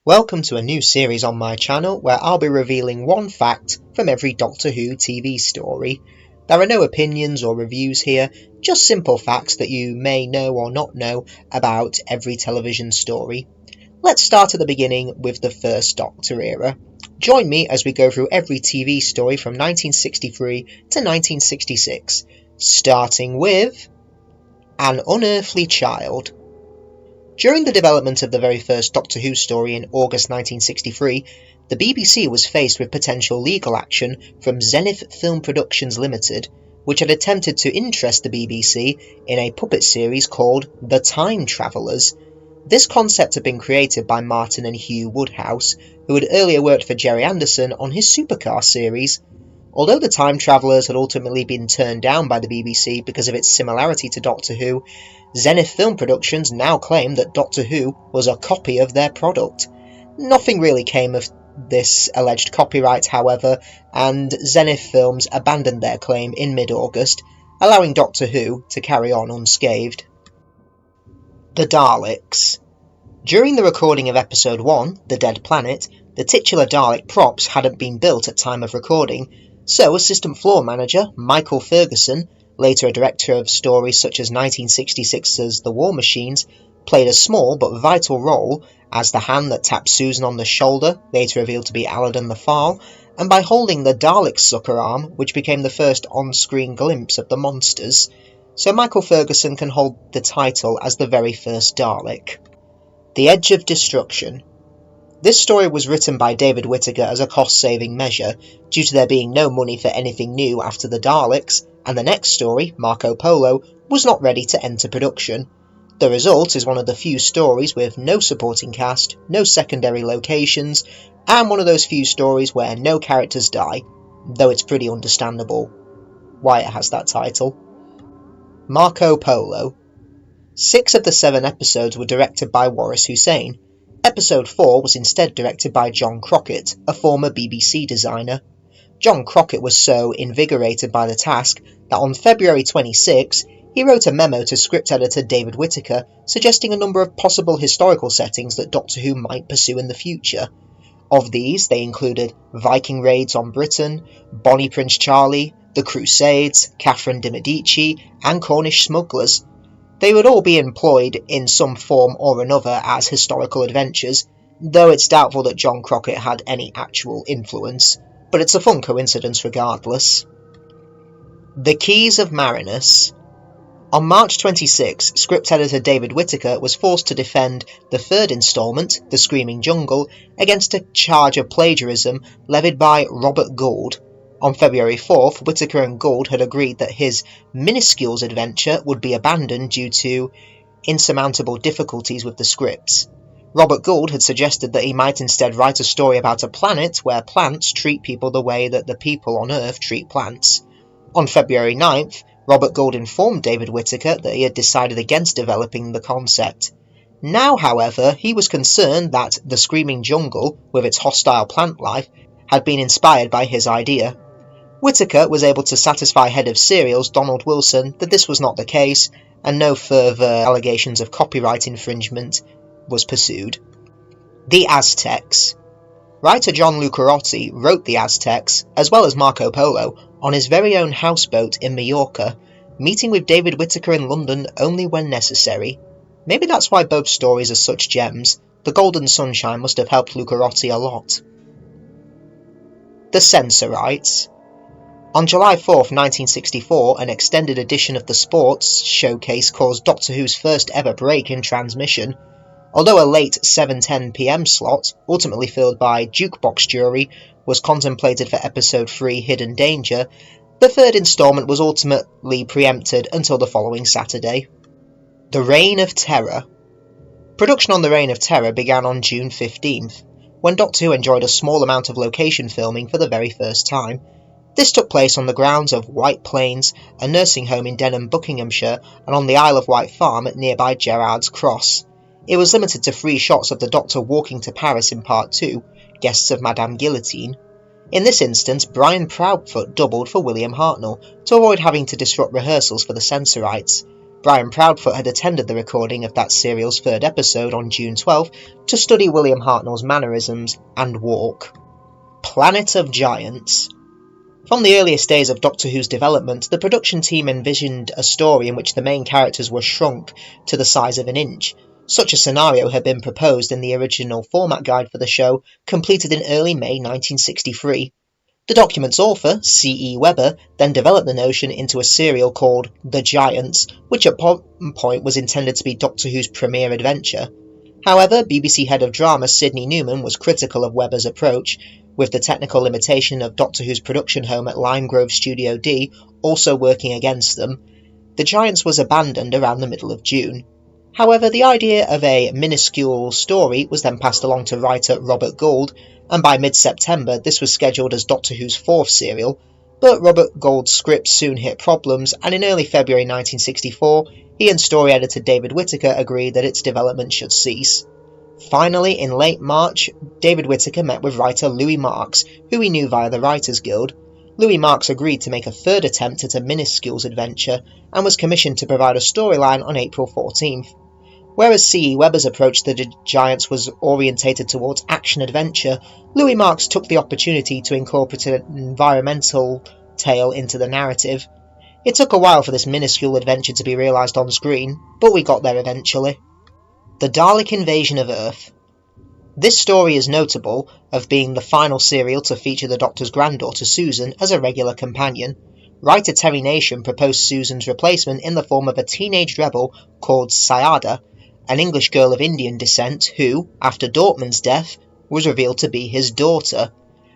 Welcome to a new series on my channel where I'll be revealing one fact from every Doctor Who TV story. There are no opinions or reviews here, just simple facts that you may know or not know about every television story. Let's start at the beginning with the first Doctor era. Join me as we go through every TV story from 1963 to 1966, starting with An Unearthly Child. During the development of the very first Doctor Who story in August 1963, the BBC was faced with potential legal action from Zenith Film Productions Limited, which had attempted to interest the BBC in a puppet series called The Time Travellers. This concept had been created by Martin and Hugh Woodhouse, who had earlier worked for Gerry Anderson on his Supercar series. Although The Time Travellers had ultimately been turned down by the BBC because of its similarity to Doctor Who, Zenith Film Productions now claimed that Doctor Who was a copy of their product. Nothing really came of this alleged copyright, however, and Zenith Films abandoned their claim in mid-August, allowing Doctor Who to carry on unscathed. The Daleks. During the recording of Episode 1, The Dead Planet, the titular Dalek props hadn't been built at time of recording, so assistant floor manager Michael Ferguson, later a director of stories such as 1966's The War Machines, played a small but vital role as the hand that tapped Susan on the shoulder, later revealed to be Aladdin the Farl, and by holding the Dalek sucker arm, which became the first on-screen glimpse of the monsters. So Michael Ferguson can hold the title as the very first Dalek. The Edge of Destruction. This story was written by David Whittaker as a cost-saving measure, due to there being no money for anything new after the Daleks, and the next story, Marco Polo, was not ready to enter production. The result is one of the few stories with no supporting cast, no secondary locations, and one of those few stories where no characters die, though it's pretty understandable why it has that title. Marco Polo. 6 of the 7 episodes were directed by Waris Hussein. Episode 4 was instead directed by John Crockett, a former BBC designer. John Crockett was so invigorated by the task that on February 26, he wrote a memo to script editor David Whittaker suggesting a number of possible historical settings that Doctor Who might pursue in the future. Of these, they included Viking raids on Britain, Bonnie Prince Charlie, the Crusades, Catherine de Medici, and Cornish smugglers. They would all be employed in some form or another as historical adventures, though it's doubtful that John Crockett had any actual influence, but it's a fun coincidence regardless. The Keys of Marinus. On March 26, script editor David Whittaker was forced to defend the third instalment, The Screaming Jungle, against a charge of plagiarism levied by Robert Gould. On February 4th, Whittaker and Gould had agreed that his Minuscules adventure would be abandoned due to insurmountable difficulties with the scripts. Robert Gould had suggested that he might instead write a story about a planet where plants treat people the way that the people on Earth treat plants. On February 9th, Robert Gould informed David Whittaker that he had decided against developing the concept. Now, however, he was concerned that The Screaming Jungle, with its hostile plant life, had been inspired by his idea. Whittaker was able to satisfy head of serials Donald Wilson that this was not the case, and no further allegations of copyright infringement was pursued. The Aztecs. Writer John Lucarotti wrote The Aztecs, as well as Marco Polo, on his very own houseboat in Majorca, meeting with David Whittaker in London only when necessary. Maybe that's why both stories are such gems. The Golden Sunshine must have helped Lucarotti a lot. The Censorites. On July 4th, 1964, an extended edition of the Sports showcase caused Doctor Who's first ever break in transmission. Although a late 7:10 p.m. slot, ultimately filled by Jukebox Jury, was contemplated for Episode 3 Hidden Danger, the third instalment was ultimately preempted until the following Saturday. The Reign of Terror. Production on The Reign of Terror began on June 15th, when Doctor Who enjoyed a small amount of location filming for the very first time. This took place on the grounds of White Plains, a nursing home in Denham, Buckinghamshire, and on the Isle of Wight farm at nearby Gerrard's Cross. It was limited to 3 shots of the Doctor walking to Paris in Part 2, Guests of Madame Guillotine. In this instance, Brian Proudfoot doubled for William Hartnell, to avoid having to disrupt rehearsals for the Censorites. Brian Proudfoot had attended the recording of that serial's third episode on June 12th to study William Hartnell's mannerisms and walk. Planet of Giants. From the earliest days of Doctor Who's development, the production team envisioned a story in which the main characters were shrunk to the size of an inch. Such a scenario had been proposed in the original format guide for the show, completed in early May 1963. The document's author, C.E. Webber, then developed the notion into a serial called The Giants, which at one point was intended to be Doctor Who's premiere adventure. However, BBC head of drama Sidney Newman was critical of Webber's approach, with the technical limitation of Doctor Who's production home at Lime Grove Studio D also working against them. The Giants was abandoned around the middle of June. However, the idea of a minuscule story was then passed along to writer Robert Gould, and by mid-September this was scheduled as Doctor Who's fourth serial, but Robert Gould's script soon hit problems, and in early February 1964, he and story editor David Whittaker agreed that its development should cease. Finally, in late March, David Whittaker met with writer Louis Marks, who he knew via the Writers Guild. Louis Marks agreed to make a third attempt at a minuscules adventure, and was commissioned to provide a storyline on April 14th. Whereas C.E. Webber's approach to the Giants was orientated towards action-adventure, Louis Marks took the opportunity to incorporate an environmental tale into the narrative. It took a while for this minuscule adventure to be realised on screen, but we got there eventually. The Dalek Invasion of Earth. This story is notable of being the final serial to feature the Doctor's granddaughter Susan as a regular companion. Writer Terry Nation proposed Susan's replacement in the form of a teenage rebel called Sayada, an English girl of Indian descent who, after Dortmund's death, was revealed to be his daughter.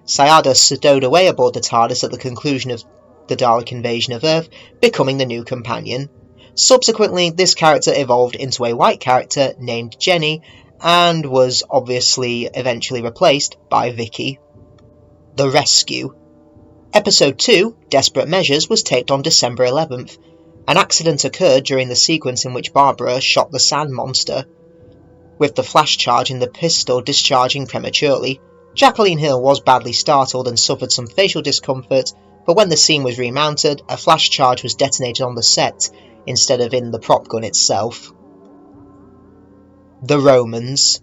Sayada stowed away aboard the TARDIS at the conclusion of the Dalek Invasion of Earth, becoming the new companion. Subsequently, this character evolved into a white character named Jenny, and was obviously eventually replaced by Vicky. The Rescue. Episode 2, Desperate Measures, was taped on December 11th. An accident occurred during the sequence in which Barbara shot the sand monster, with the flash charge in the pistol discharging prematurely. Jacqueline Hill was badly startled and suffered some facial discomfort, but when the scene was remounted, a flash charge was detonated on the set, instead of in the prop gun itself. The Romans.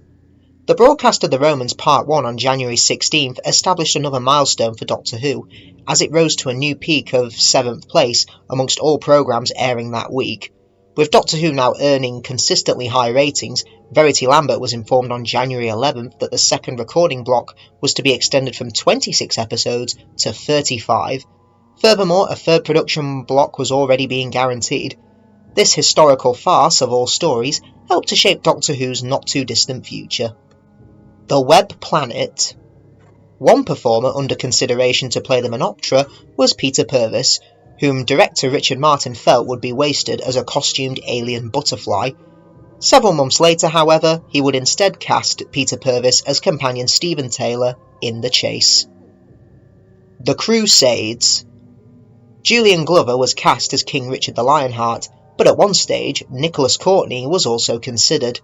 The broadcast of The Romans Part 1 on January 16th established another milestone for Doctor Who, as it rose to a new peak of 7th place amongst all programmes airing that week. With Doctor Who now earning consistently high ratings, Verity Lambert was informed on January 11th that the second recording block was to be extended from 26 episodes to 35. Furthermore, a third production block was already being guaranteed. This historical farce of all stories helped to shape Doctor Who's not-too-distant future. The Web Planet. One performer under consideration to play the Menoptera was Peter Purves, whom director Richard Martin felt would be wasted as a costumed alien butterfly. Several months later, however, he would instead cast Peter Purves as companion Stephen Taylor in The Chase. The Crusades. Julian Glover was cast as King Richard the Lionheart, but at one stage Nicholas Courtney was also considered.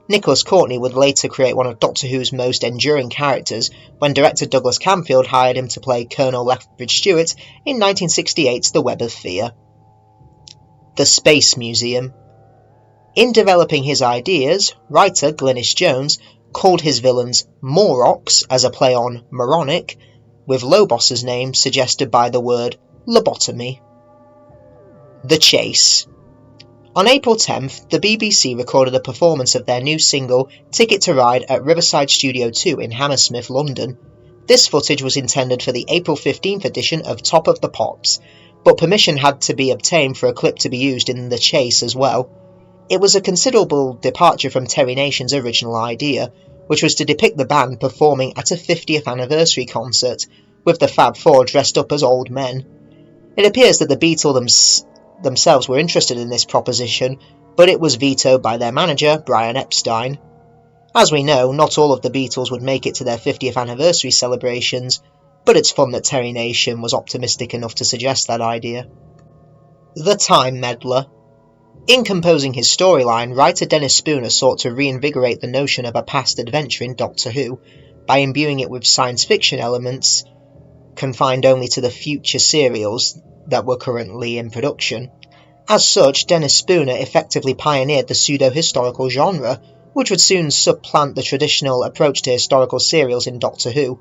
Nicholas Courtney would later create one of Doctor Who's most enduring characters when director Douglas Camfield hired him to play Colonel Lethbridge Stewart in 1968's The Web of Fear. The Space Museum. In developing his ideas, writer Glynis Jones called his villains Morlocks as a play on moronic, with Lobos's name suggested by the word lobotomy. The Chase. On April 10th, the BBC recorded a performance of their new single Ticket to Ride at Riverside Studio 2 in Hammersmith, London. This footage was intended for the April 15th edition of Top of the Pops, but permission had to be obtained for a clip to be used in The Chase as well. It was a considerable departure from Terry Nation's original idea, which was to depict the band performing at a 50th anniversary concert, with the Fab Four dressed up as old men. It appears that the Beatles themselves were interested in this proposition, but it was vetoed by their manager, Brian Epstein. As we know, not all of the Beatles would make it to their 50th anniversary celebrations, but it's fun that Terry Nation was optimistic enough to suggest that idea. The Time Meddler. In composing his storyline, writer Dennis Spooner sought to reinvigorate the notion of a past adventure in Doctor Who, by imbuing it with science fiction elements confined only to the future serials that were currently in production. As such, Dennis Spooner effectively pioneered the pseudo-historical genre, which would soon supplant the traditional approach to historical serials in Doctor Who.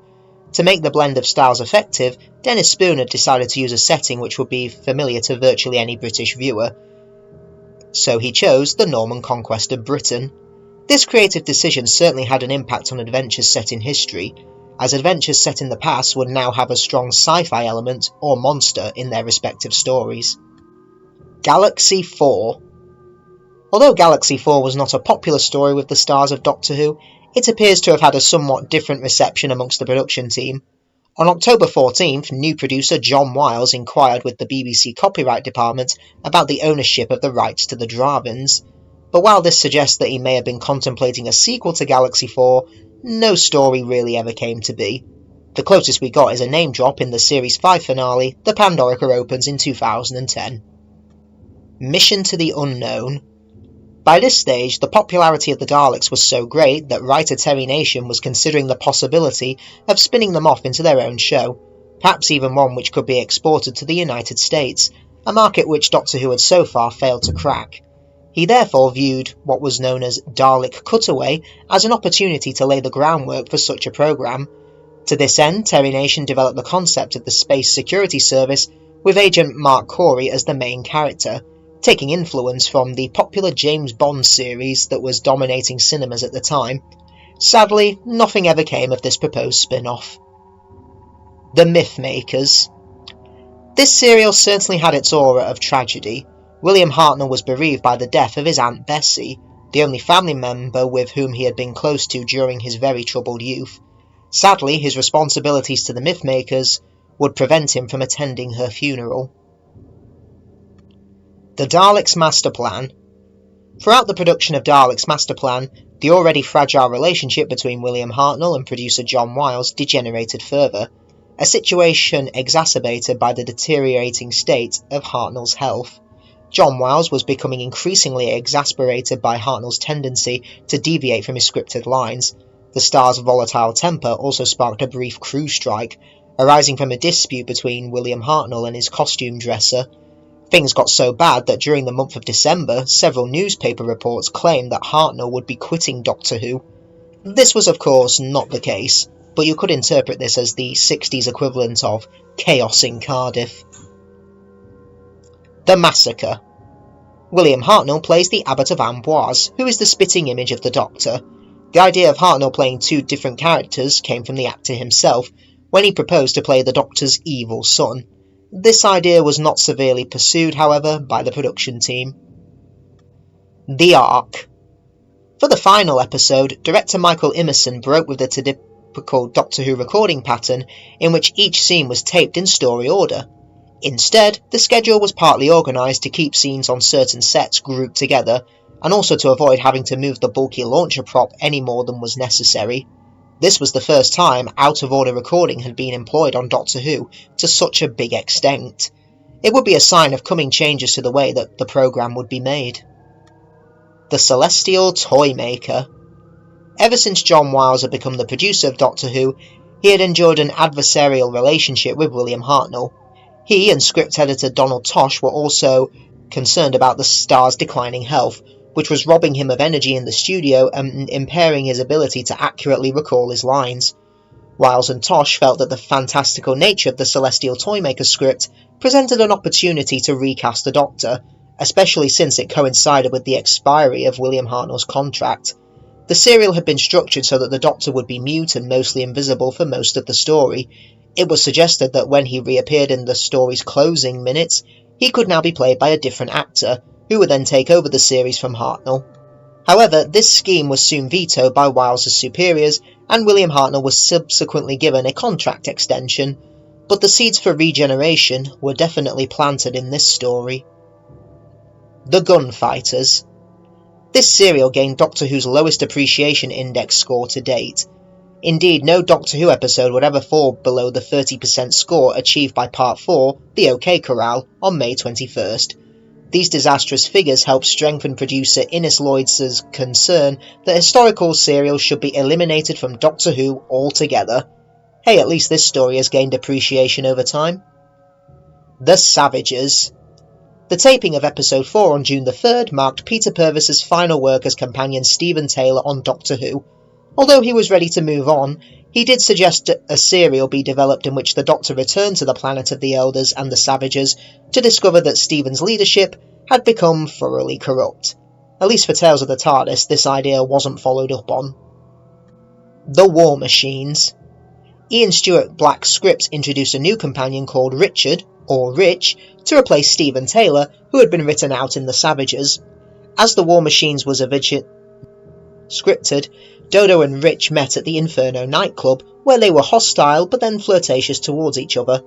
To make the blend of styles effective, Dennis Spooner decided to use a setting which would be familiar to virtually any British viewer. So he chose the Norman conquest of Britain. This creative decision certainly had an impact on adventures set in history, as adventures set in the past would now have a strong sci-fi element or monster in their respective stories. Galaxy 4. Although Galaxy 4 was not a popular story with the stars of Doctor Who, it appears to have had a somewhat different reception amongst the production team. On October 14th, new producer John Wiles inquired with the BBC Copyright Department about the ownership of the rights to the Dravins, but while this suggests that he may have been contemplating a sequel to Galaxy 4, no story really ever came to be. The closest we got is a name drop in the Series 5 finale, The Pandorica opens in 2010. Mission to the Unknown. By this stage, the popularity of the Daleks was so great that writer Terry Nation was considering the possibility of spinning them off into their own show, perhaps even one which could be exported to the United States, a market which Doctor Who had so far failed to crack. He therefore viewed what was known as Dalek Cutaway as an opportunity to lay the groundwork for such a programme. To this end, Terry Nation developed the concept of the Space Security Service, with Agent Mark Corey as the main character, taking influence from the popular James Bond series that was dominating cinemas at the time. Sadly, nothing ever came of this proposed spin-off. The Mythmakers. This serial certainly had its aura of tragedy. William Hartnell was bereaved by the death of his Aunt Bessie, the only family member with whom he had been close to during his very troubled youth. Sadly, his responsibilities to the Mythmakers would prevent him from attending her funeral. The Daleks' Master Plan. Throughout the production of Daleks' Master Plan, the already fragile relationship between William Hartnell and producer John Wiles degenerated further, a situation exacerbated by the deteriorating state of Hartnell's health. John Wiles was becoming increasingly exasperated by Hartnell's tendency to deviate from his scripted lines. The star's volatile temper also sparked a brief crew strike, arising from a dispute between William Hartnell and his costume dresser. Things got so bad that during the month of December, several newspaper reports claimed that Hartnell would be quitting Doctor Who. This was of course not the case, but you could interpret this as the 60s equivalent of Chaos in Cardiff. The Massacre. William Hartnell plays the Abbot of Amboise, who is the spitting image of the Doctor. The idea of Hartnell playing two different characters came from the actor himself, when he proposed to play the Doctor's evil son. This idea was not severely pursued, however, by the production team. The Ark. For the final episode, director Michael Emerson broke with the typical Doctor Who recording pattern in which each scene was taped in story order. Instead, the schedule was partly organised to keep scenes on certain sets grouped together, and also to avoid having to move the bulky launcher prop any more than was necessary. This was the first time out-of-order recording had been employed on Doctor Who to such a big extent. It would be a sign of coming changes to the way that the programme would be made. The Celestial Toymaker. Ever since John Wiles had become the producer of Doctor Who, he had enjoyed an adversarial relationship with William Hartnell. He and script editor Donald Tosh were also concerned about the star's declining health, which was robbing him of energy in the studio and impairing his ability to accurately recall his lines. Wiles and Tosh felt that the fantastical nature of the Celestial Toymaker script presented an opportunity to recast the Doctor, especially since it coincided with the expiry of William Hartnell's contract. The serial had been structured so that the Doctor would be mute and mostly invisible for most of the story. It was suggested that when he reappeared in the story's closing minutes, he could now be played by a different actor, who would then take over the series from Hartnell. However, this scheme was soon vetoed by Wiles' superiors, and William Hartnell was subsequently given a contract extension, but the seeds for regeneration were definitely planted in this story. The Gunfighters. This serial gained Doctor Who's lowest appreciation index score to date. Indeed, no Doctor Who episode would ever fall below the 30% score achieved by Part 4, The OK Corral, on May 21st. These disastrous figures helped strengthen producer Innes Lloyd's concern that historical serials should be eliminated from Doctor Who altogether. Hey, at least this story has gained appreciation over time. The Savages. The taping of episode 4 on June the 3rd marked Peter Purvis's final work as companion Stephen Taylor on Doctor Who. Although he was ready to move on, he did suggest a serial be developed in which the Doctor returned to the planet of the Elders and the Savages to discover that Stephen's leadership had become thoroughly corrupt. At least for Tales of the TARDIS, this idea wasn't followed up on. The War Machines. Ian Stewart Black's scripts introduced a new companion called Richard, or Rich, to replace Stephen Taylor, who had been written out in The Savages. As the War Machines was scripted, Dodo and Rich met at the Inferno nightclub, where they were hostile but then flirtatious towards each other.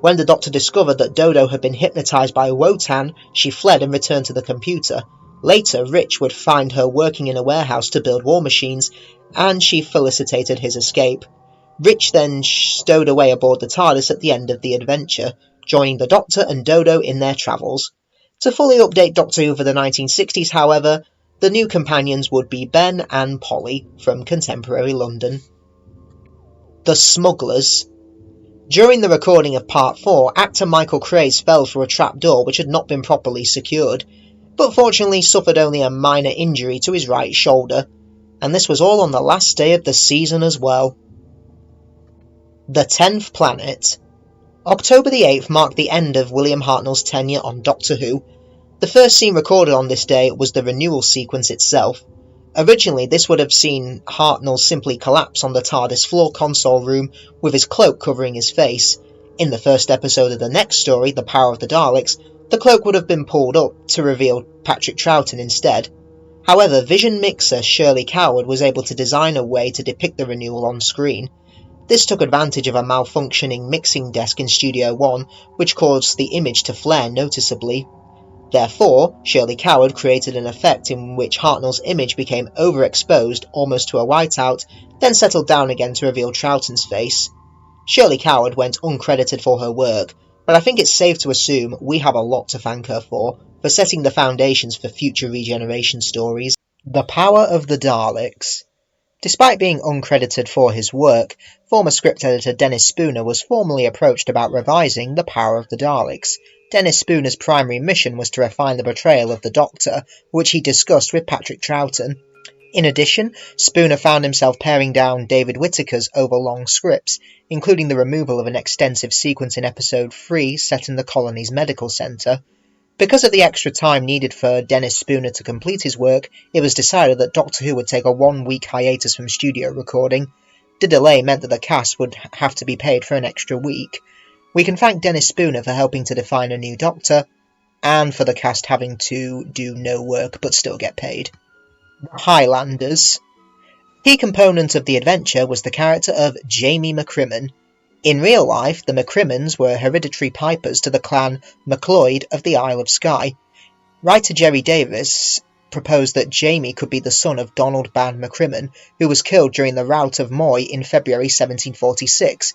When the Doctor discovered that Dodo had been hypnotised by Wotan, she fled and returned to the computer. Later, Rich would find her working in a warehouse to build war machines, and she felicitated his escape. Rich then stowed away aboard the TARDIS at the end of the adventure, joining the Doctor and Dodo in their travels. To fully update Doctor Who for the 1960s, however, the new companions would be Ben and Polly from contemporary London. The Smugglers. During the recording of Part 4, actor Michael Craze fell through a trapdoor which had not been properly secured, but fortunately suffered only a minor injury to his right shoulder, and this was all on the last day of the season as well. The 10th Planet. October the 8th marked the end of William Hartnell's tenure on Doctor Who. The first scene recorded on this day was the renewal sequence itself. Originally, this would have seen Hartnell simply collapse on the TARDIS floor console room with his cloak covering his face. In the first episode of the next story, The Power of the Daleks, the cloak would have been pulled up to reveal Patrick Troughton instead. However, vision mixer Shirley Coward was able to design a way to depict the renewal on screen. This took advantage of a malfunctioning mixing desk in Studio One, which caused the image to flare noticeably. Therefore, Shirley Coward created an effect in which Hartnell's image became overexposed almost to a whiteout, then settled down again to reveal Troughton's face. Shirley Coward went uncredited for her work, but I think it's safe to assume we have a lot to thank her for setting the foundations for future regeneration stories. The Power of the Daleks. Despite being uncredited for his work, former script editor Dennis Spooner was formally approached about revising The Power of the Daleks. Dennis Spooner's primary mission was to refine the portrayal of the Doctor, which he discussed with Patrick Troughton. In addition, Spooner found himself paring down David Whittaker's overlong scripts, including the removal of an extensive sequence in episode 3 set in the colony's medical centre. Because of the extra time needed for Dennis Spooner to complete his work, it was decided that Doctor Who would take a 1-week hiatus from studio recording. The delay meant that the cast would have to be paid for an extra week. We can thank Dennis Spooner for helping to define a new Doctor, and for the cast having to do no work but still get paid. The Highlanders. Key component of the adventure was the character of Jamie McCrimmon. In real life, the McCrimmons were hereditary pipers to the clan MacLeod of the Isle of Skye. Writer Gerry Davis proposed that Jamie could be the son of Donald Ban McCrimmon, who was killed during the Rout of Moy in February 1746.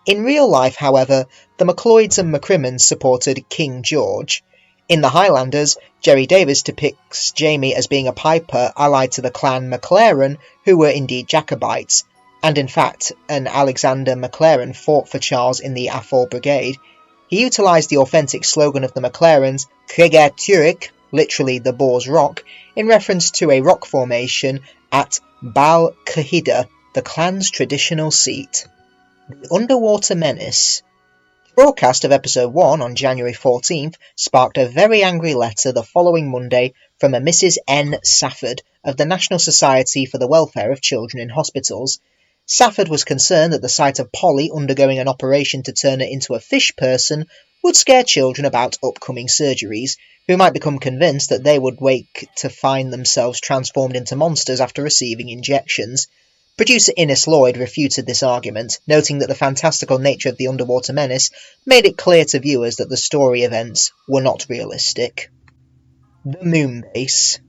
In real life, however, the MacLeods and McCrimmons supported King George. In The Highlanders, Gerry Davis depicts Jamie as being a piper allied to the clan MacLaren, who were indeed Jacobites, and in fact, an Alexander MacLaren fought for Charles in the Athol Brigade. He utilised the authentic slogan of the MacLarens, Cregar Tuirig, literally the Boar's Rock, in reference to a rock formation at Bal Cahida, the clan's traditional seat. The Underwater Menace. The broadcast of episode 1 on January 14th sparked a very angry letter the following Monday from a Mrs. N. Safford of the National Society for the Welfare of Children in Hospitals. Safford was concerned that the sight of Polly undergoing an operation to turn her into a fish person would scare children about upcoming surgeries, who might become convinced that they would wake to find themselves transformed into monsters after receiving injections. Producer Innes Lloyd refuted this argument, noting that the fantastical nature of the Underwater Menace made it clear to viewers that the story events were not realistic. The Moonbase.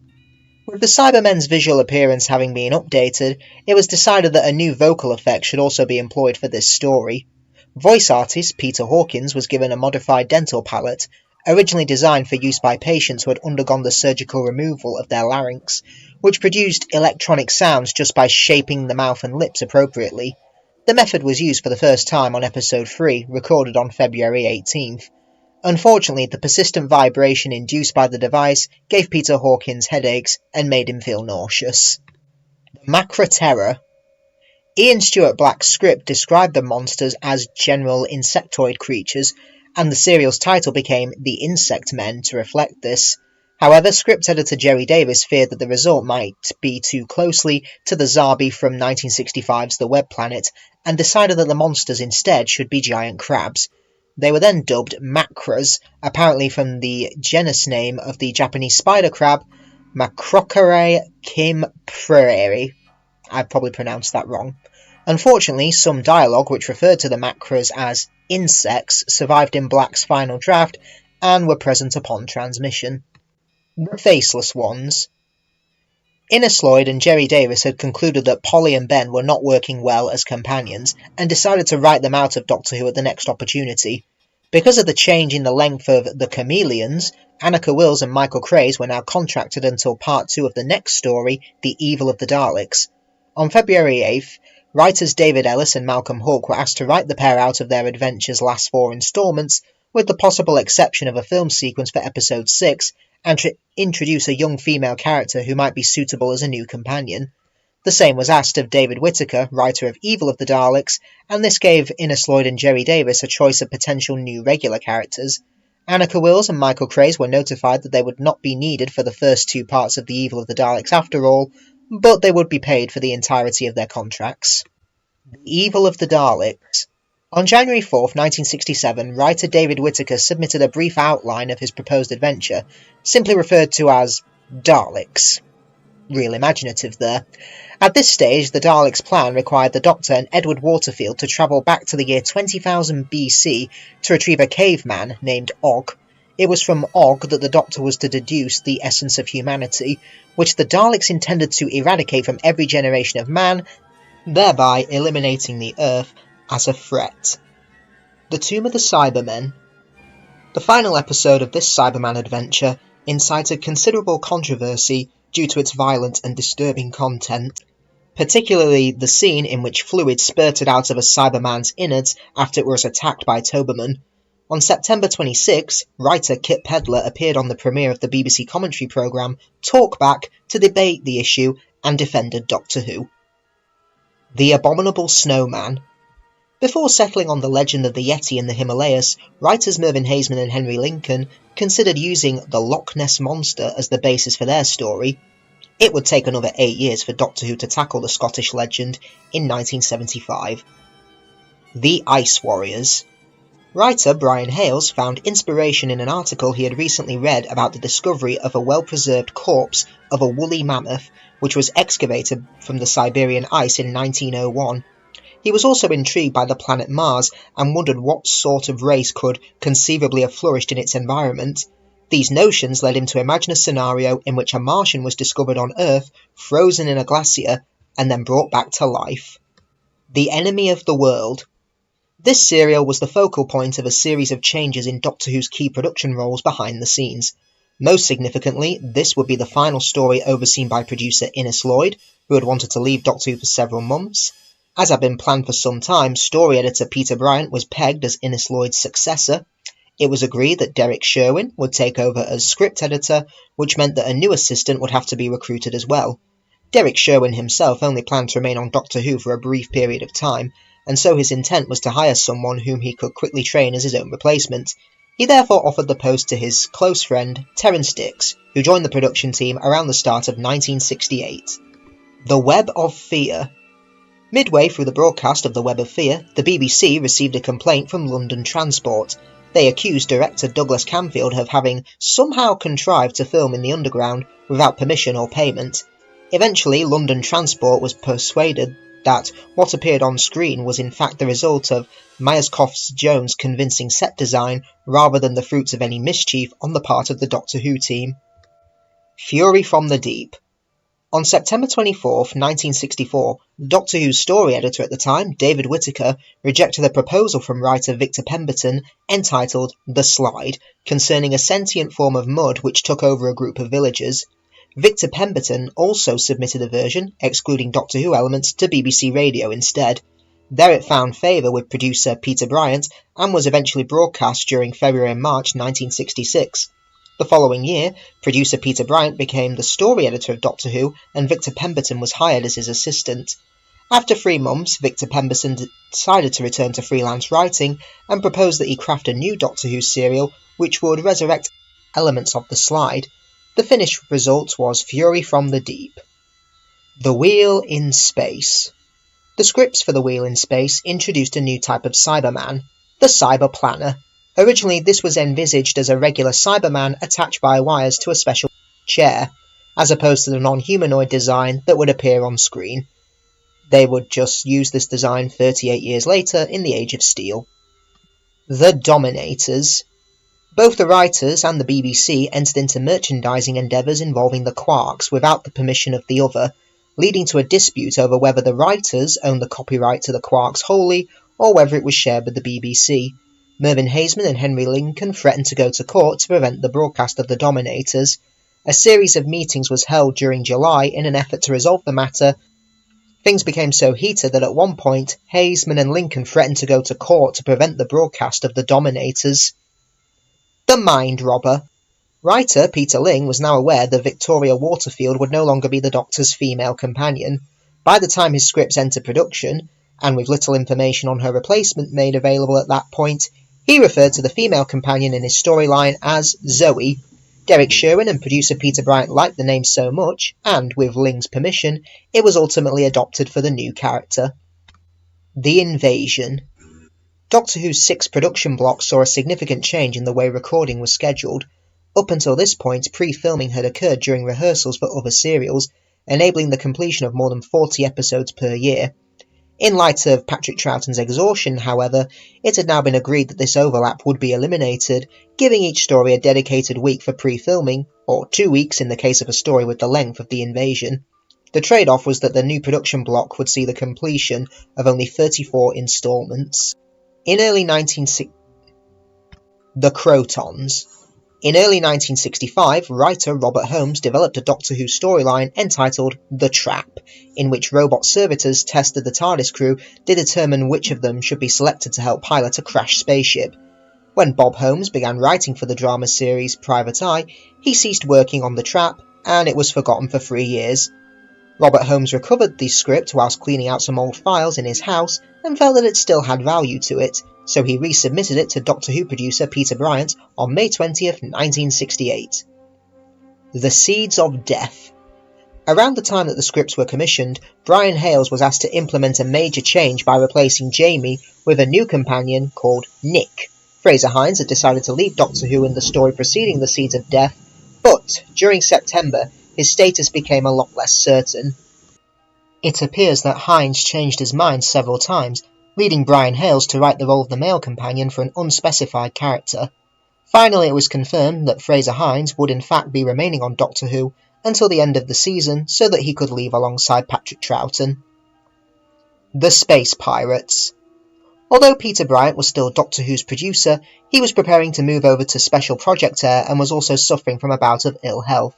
With the Cybermen's visual appearance having been updated, it was decided that a new vocal effect should also be employed for this story. Voice artist Peter Hawkins was given a modified dental palette, originally designed for use by patients who had undergone the surgical removal of their larynx, which produced electronic sounds just by shaping the mouth and lips appropriately. The method was used for the first time on episode 3, recorded on February 18th. Unfortunately, the persistent vibration induced by the device gave Peter Hawkins headaches and made him feel nauseous. The Macra Terror. Ian Stuart Black's script described the monsters as general insectoid creatures, and the serial's title became The Insect Men to reflect this. However, script editor Jerry Davis feared that the result might be too closely to the Zarbi from 1965's The Web Planet, and decided that the monsters instead should be giant crabs. They were then dubbed Macras, apparently from the genus name of the Japanese spider crab, Macrocerae. I've probably pronounced that wrong. Unfortunately, some dialogue which referred to the Macras as insects survived in Black's final draft and were present upon transmission. The Faceless Ones. Innes Lloyd and Jerry Davis had concluded that Polly and Ben were not working well as companions and decided to write them out of Doctor Who at the next opportunity. Because of the change in the length of The Chameleons, Annika Wills and Michael Craze were now contracted until part 2 of the next story, The Evil of the Daleks. On February 8th, writers David Ellis and Malcolm Hawke were asked to write the pair out of their adventure's last 4 instalments, with the possible exception of a film sequence for episode 6, and to introduce a young female character who might be suitable as a new companion. The same was asked of David Whittaker, writer of Evil of the Daleks, and this gave Innes Lloyd and Jerry Davis a choice of potential new regular characters. Annika Wills and Michael Craze were notified that they would not be needed for the first 2 parts of The Evil of the Daleks after all, but they would be paid for the entirety of their contracts. The Evil of the Daleks. On January 4th, 1967, writer David Whittaker submitted a brief outline of his proposed adventure, simply referred to as Daleks. Real imaginative there. At this stage, the Daleks' plan required the Doctor and Edward Waterfield to travel back to the year 20,000 BC to retrieve a caveman named Og. It was from Og that the Doctor was to deduce the essence of humanity, which the Daleks intended to eradicate from every generation of man, thereby eliminating the Earth as a threat. The Tomb of the Cybermen. The final episode of this Cyberman adventure incited considerable controversy due to its violent and disturbing content, particularly the scene in which fluid spurted out of a Cyberman's innards after it was attacked by Toberman. On September 26, writer Kit Pedler appeared on the premiere of the BBC commentary programme Talkback to debate the issue and defended Doctor Who. The Abominable Snowman. Before settling on the legend of the Yeti in the Himalayas, writers Mervyn Haseman and Henry Lincoln considered using the Loch Ness Monster as the basis for their story. It would take another 8 years for Doctor Who to tackle the Scottish legend in 1975. The Ice Warriors. Writer Brian Hales found inspiration in an article he had recently read about the discovery of a well-preserved corpse of a woolly mammoth which was excavated from the Siberian ice in 1901. He was also intrigued by the planet Mars and wondered what sort of race could conceivably have flourished in its environment. These notions led him to imagine a scenario in which a Martian was discovered on Earth, frozen in a glacier, and then brought back to life. The Enemy of the World. This serial was the focal point of a series of changes in Doctor Who's key production roles behind the scenes. Most significantly, this would be the final story overseen by producer Innes Lloyd, who had wanted to leave Doctor Who for several months. As had been planned for some time, story editor Peter Bryant was pegged as Innes Lloyd's successor. It was agreed that Derek Sherwin would take over as script editor, which meant that a new assistant would have to be recruited as well. Derek Sherwin himself only planned to remain on Doctor Who for a brief period of time, and so his intent was to hire someone whom he could quickly train as his own replacement. He therefore offered the post to his close friend, Terence Dix, who joined the production team around the start of 1968. The Web of Fear. Midway through the broadcast of The Web of Fear, the BBC received a complaint from London Transport. They accused director Douglas Camfield of having somehow contrived to film in the underground without permission or payment. Eventually, London Transport was persuaded that what appeared on screen was in fact the result of Myerscough-Jones' convincing set design rather than the fruits of any mischief on the part of the Doctor Who team. Fury from the Deep. On September 24, 1964, Doctor Who's story editor at the time, David Whittaker, rejected a proposal from writer Victor Pemberton entitled The Slide, concerning a sentient form of mud which took over a group of villagers. Victor Pemberton also submitted a version, excluding Doctor Who elements, to BBC Radio instead. There it found favour with producer Peter Bryant and was eventually broadcast during February and March 1966. The following year, producer Peter Bryant became the story editor of Doctor Who, and Victor Pemberton was hired as his assistant. After 3 months, Victor Pemberton decided to return to freelance writing and proposed that he craft a new Doctor Who serial which would resurrect elements of the slide. The finished result was Fury from the Deep. The Wheel in Space. The scripts for The Wheel in Space introduced a new type of Cyberman, the Cyber Planner. Originally, this was envisaged as a regular Cyberman attached by wires to a special chair, as opposed to the non-humanoid design that would appear on screen. They would just use this design 38 years later in the Age of Steel. The Dominators. Both the writers and the BBC entered into merchandising endeavours involving the Quarks without the permission of the other, leading to a dispute over whether the writers owned the copyright to the Quarks wholly or whether it was shared with the BBC. Mervyn Haseman and Henry Lincoln threatened to go to court to prevent the broadcast of the Dominators. A series of meetings was held during July in an effort to resolve the matter. Things became so heated that at one point, Haseman and Lincoln threatened to go to court to prevent the broadcast of the Dominators. The Mind Robber. Writer Peter Ling was now aware that Victoria Waterfield would no longer be the Doctor's female companion. By the time his scripts entered production, and with little information on her replacement made available at that point, he referred to the female companion in his storyline as Zoe. Derek Sherwin and producer Peter Bryant liked the name so much, and with Ling's permission, it was ultimately adopted for the new character. The Invasion. Doctor Who's 6 production blocks saw a significant change in the way recording was scheduled. Up until this point, pre-filming had occurred during rehearsals for other serials, enabling the completion of more than 40 episodes per year. In light of Patrick Troughton's exhaustion, however, it had now been agreed that this overlap would be eliminated, giving each story a dedicated week for pre-filming, or 2 weeks in the case of a story with the length of The Invasion. The trade-off was that the new production block would see the completion of only 34 instalments. In early 1965, writer Robert Holmes developed a Doctor Who storyline entitled The Trap, in which robot servitors tested the TARDIS crew to determine which of them should be selected to help pilot a crashed spaceship. When Bob Holmes began writing for the drama series Private Eye, he ceased working on The Trap, and it was forgotten for 3 years. Robert Holmes recovered the script whilst cleaning out some old files in his house and felt that it still had value to it, so he resubmitted it to Doctor Who producer Peter Bryant on May 20th, 1968. The Seeds of Death. Around the time that the scripts were commissioned, Brian Hales was asked to implement a major change by replacing Jamie with a new companion called Nick. Fraser Hines had decided to leave Doctor Who in the story preceding The Seeds of Death, but during September, his status became a lot less certain. It appears that Hines changed his mind several times, leading Brian Hales to write the role of the male companion for an unspecified character. Finally, it was confirmed that Fraser Hines would in fact be remaining on Doctor Who until the end of the season so that he could leave alongside Patrick Troughton. The Space Pirates. Although Peter Bryant was still Doctor Who's producer, he was preparing to move over to Special Project Air and was also suffering from a bout of ill health.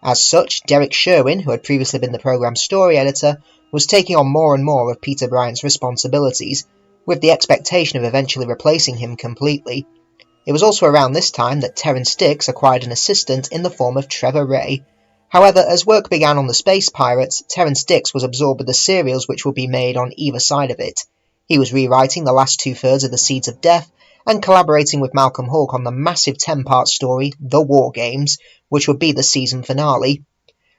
As such, Derek Sherwin, who had previously been the programme's story editor, was taking on more and more of Peter Bryant's responsibilities, with the expectation of eventually replacing him completely. It was also around this time that Terence Dicks acquired an assistant in the form of Trevor Ray. However, as work began on the Space Pirates, Terence Dicks was absorbed with the serials which would be made on either side of it. He was rewriting the last 2/3 of The Seeds of Death, and collaborating with Malcolm Hawke on the massive 10-part story, The War Games, which would be the season finale.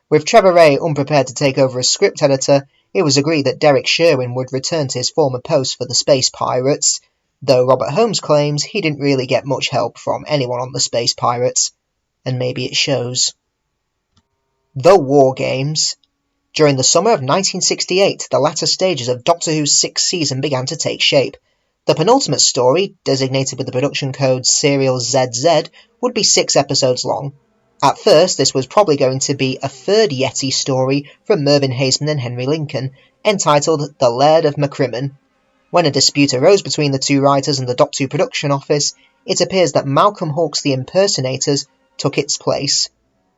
With Trevor Ray unprepared to take over as script editor, it was agreed that Derek Sherwin would return to his former post for the Space Pirates, though Robert Holmes claims he didn't really get much help from anyone on the Space Pirates, and maybe it shows. The War Games. During the summer of 1968, the latter stages of Doctor Who's 6th season began to take shape. The penultimate story, designated with the production code Serial ZZ, would be 6 episodes long. At first, this was probably going to be a third Yeti story from Mervyn Haseman and Henry Lincoln, entitled The Laird of Macrimmon. When a dispute arose between the two writers and the Doctor Who production office, it appears that Malcolm Hawke's The Impersonators took its place.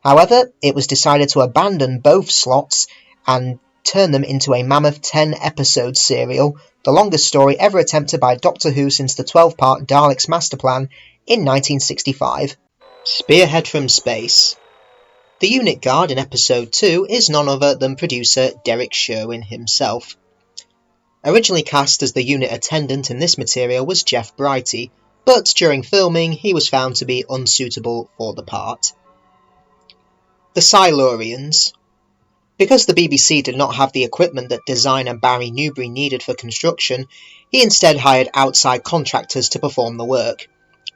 However, it was decided to abandon both slots, and turn them into a mammoth 10-episode serial, the longest story ever attempted by Doctor Who since the 12-part Daleks Master Plan in 1965. Spearhead from Space. The unit guard in episode 2 is none other than producer Derek Sherwin himself. Originally cast as the unit attendant in this material was Jeff Brighty, but during filming he was found to be unsuitable for the part. The Silurians. Because the BBC did not have the equipment that designer Barry Newbury needed for construction, he instead hired outside contractors to perform the work.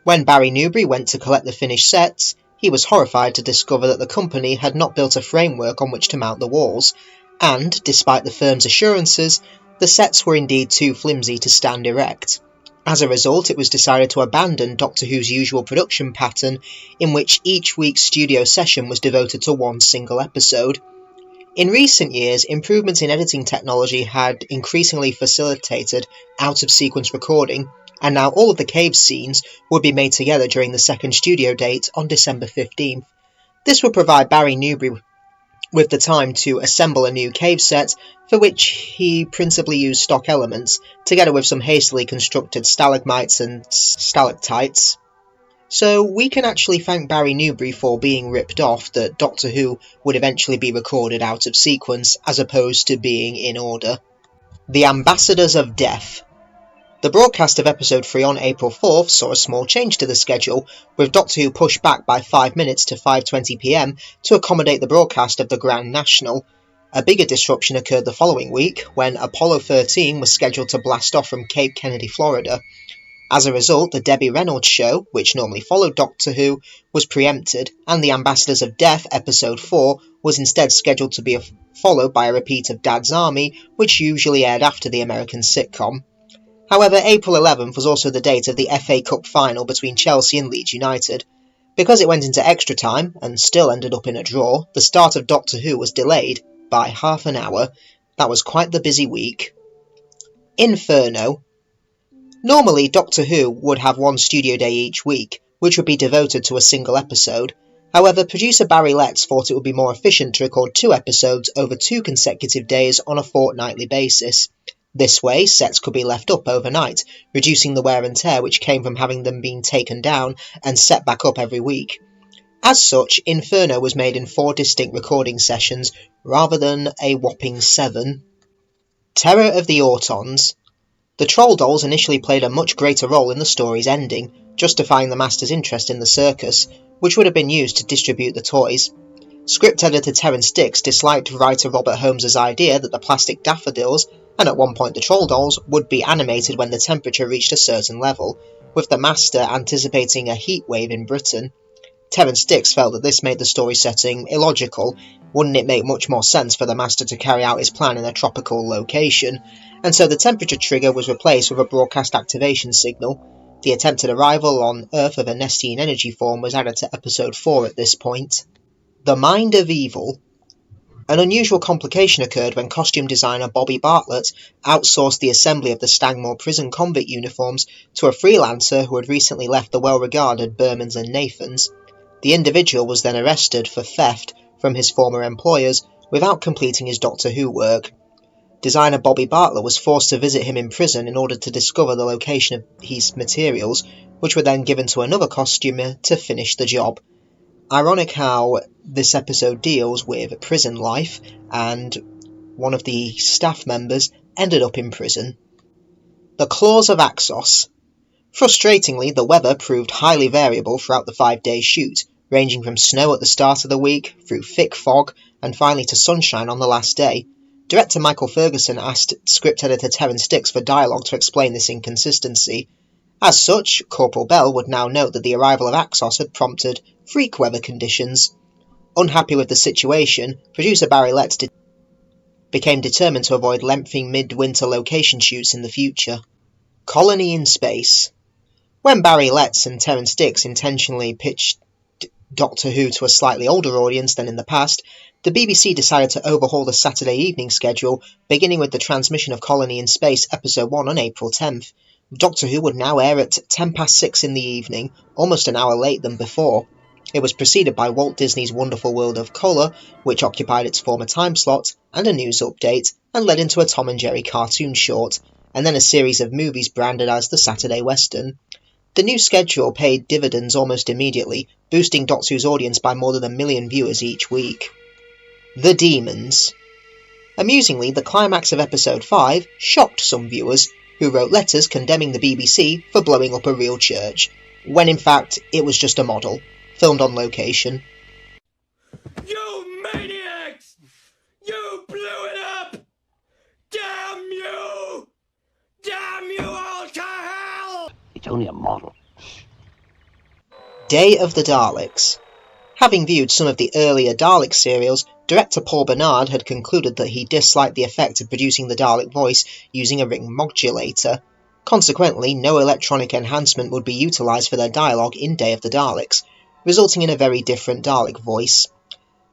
When Barry Newbury went to collect the finished sets, he was horrified to discover that the company had not built a framework on which to mount the walls, and, despite the firm's assurances, the sets were indeed too flimsy to stand erect. As a result, it was decided to abandon Doctor Who's usual production pattern, in which each week's studio session was devoted to one single episode. In recent years, improvements in editing technology had increasingly facilitated out-of-sequence recording, and now all of the cave scenes would be made together during the second studio date on December 15th. This would provide Barry Newbury with the time to assemble a new cave set, for which he principally used stock elements, together with some hastily constructed stalagmites and stalactites. So we can actually thank Barry Newbury for being ripped off that Doctor Who would eventually be recorded out of sequence, as opposed to being in order. The Ambassadors of Death. The broadcast of episode 3 on April 4th saw a small change to the schedule, with Doctor Who pushed back by 5 minutes to 5:20 p.m. to accommodate the broadcast of the Grand National. A bigger disruption occurred the following week, when Apollo 13 was scheduled to blast off from Cape Kennedy, Florida. As a result, the Debbie Reynolds show, which normally followed Doctor Who, was preempted, and the Ambassadors of Death episode 4 was instead scheduled to be followed by a repeat of Dad's Army, which usually aired after the American sitcom. However, April 11th was also the date of the FA Cup final between Chelsea and Leeds United. Because it went into extra time, and still ended up in a draw, the start of Doctor Who was delayed by half an hour. That was quite the busy week. Inferno. Normally, Doctor Who would have one studio day each week, which would be devoted to a single episode. However, producer Barry Letts thought it would be more efficient to record 2 episodes over 2 consecutive days on a fortnightly basis. This way, sets could be left up overnight, reducing the wear and tear which came from having them being taken down and set back up every week. As such, Inferno was made in 4 distinct recording sessions, rather than a whopping 7. Terror of the Autons. The Troll Dolls initially played a much greater role in the story's ending, justifying the Master's interest in the circus, which would have been used to distribute the toys. Script editor Terence Dix disliked writer Robert Holmes's idea that the plastic daffodils, and at one point the Troll Dolls, would be animated when the temperature reached a certain level, with the Master anticipating a heat wave in Britain. Terence Dix felt that this made the story setting illogical. Wouldn't it make much more sense for the Master to carry out his plan in a tropical location? And so the temperature trigger was replaced with a broadcast activation signal. The attempted arrival on Earth of a Nestine energy form was added to episode 4 at this point. The Mind of Evil. An unusual complication occurred when costume designer Bobby Bartlett outsourced the assembly of the Stangmore prison convict uniforms to a freelancer who had recently left the well-regarded Bermans and Nathans. The individual was then arrested for theft from his former employers without completing his Doctor Who work. Designer Bobby Bartlett was forced to visit him in prison in order to discover the location of his materials, which were then given to another costumer to finish the job. Ironic how this episode deals with prison life, and one of the staff members ended up in prison. The Claws of Axos. Frustratingly, the weather proved highly variable throughout the 5-day shoot, ranging from snow at the start of the week, through thick fog, and finally to sunshine on the last day. Director Michael Ferguson asked script editor Terence Dix for dialogue to explain this inconsistency. As such, Corporal Bell would now note that the arrival of Axos had prompted freak weather conditions. Unhappy with the situation, producer Barry Letts became determined to avoid lengthy mid-winter location shoots in the future. Colony in Space. When Barry Letts and Terence Dix intentionally pitched Doctor Who to a slightly older audience than in the past, the BBC decided to overhaul the Saturday evening schedule, beginning with the transmission of Colony in Space Episode 1 on April 10th. Doctor Who would now air at 6:10 in the evening, almost an hour late than before. It was preceded by Walt Disney's Wonderful World of Color, which occupied its former time slot, and a news update, and led into a Tom and Jerry cartoon short, and then a series of movies branded as the Saturday Western. The new schedule paid dividends almost immediately, boosting Doctor Who's audience by more than 1 million viewers each week. The Demons. Amusingly, the climax of episode 5 shocked some viewers, who wrote letters condemning the BBC for blowing up a real church, when in fact it was just a model, filmed on location. You maniacs! You blew it up! Damn you! Damn you all to hell! It's only a model. Day of the Daleks. Having viewed some of the earlier Dalek serials, director Paul Bernard had concluded that he disliked the effect of producing the Dalek voice using a ring modulator. Consequently, no electronic enhancement would be utilised for their dialogue in Day of the Daleks, resulting in a very different Dalek voice.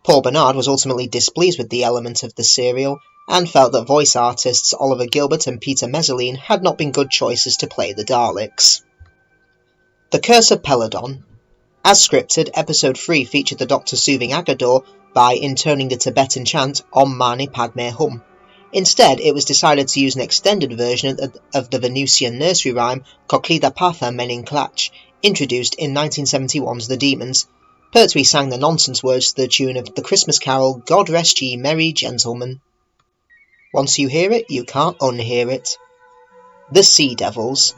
Paul Bernard was ultimately displeased with the element of the serial, and felt that voice artists Oliver Gilbert and Peter Mezzolene had not been good choices to play the Daleks. The Curse of Peladon. As scripted, episode 3 featured the Doctor soothing Agador by intoning the Tibetan chant Om Mani Padme Hum. Instead, it was decided to use an extended version of the Venusian nursery rhyme Koklida Patha Menin Klach, introduced in 1971's The Demons. Pertwee sang the nonsense words to the tune of the Christmas carol God Rest Ye Merry Gentlemen. Once you hear it, you can't unhear it. The Sea Devils.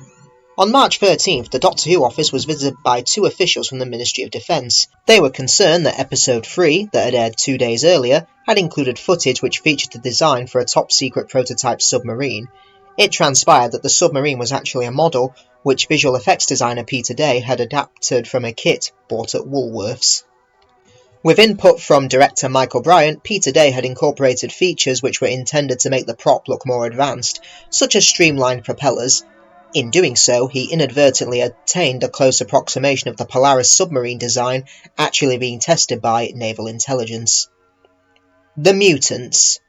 On March 13th, the Doctor Who office was visited by 2 officials from the Ministry of Defence. They were concerned that episode 3, that had aired 2 days earlier, had included footage which featured the design for a top-secret prototype submarine. It transpired that the submarine was actually a model, which visual effects designer Peter Day had adapted from a kit bought at Woolworths. With input from director Michael Bryant, Peter Day had incorporated features which were intended to make the prop look more advanced, such as streamlined propellers. In doing so, he inadvertently attained a close approximation of the Polaris submarine design actually being tested by naval intelligence. The Mutants.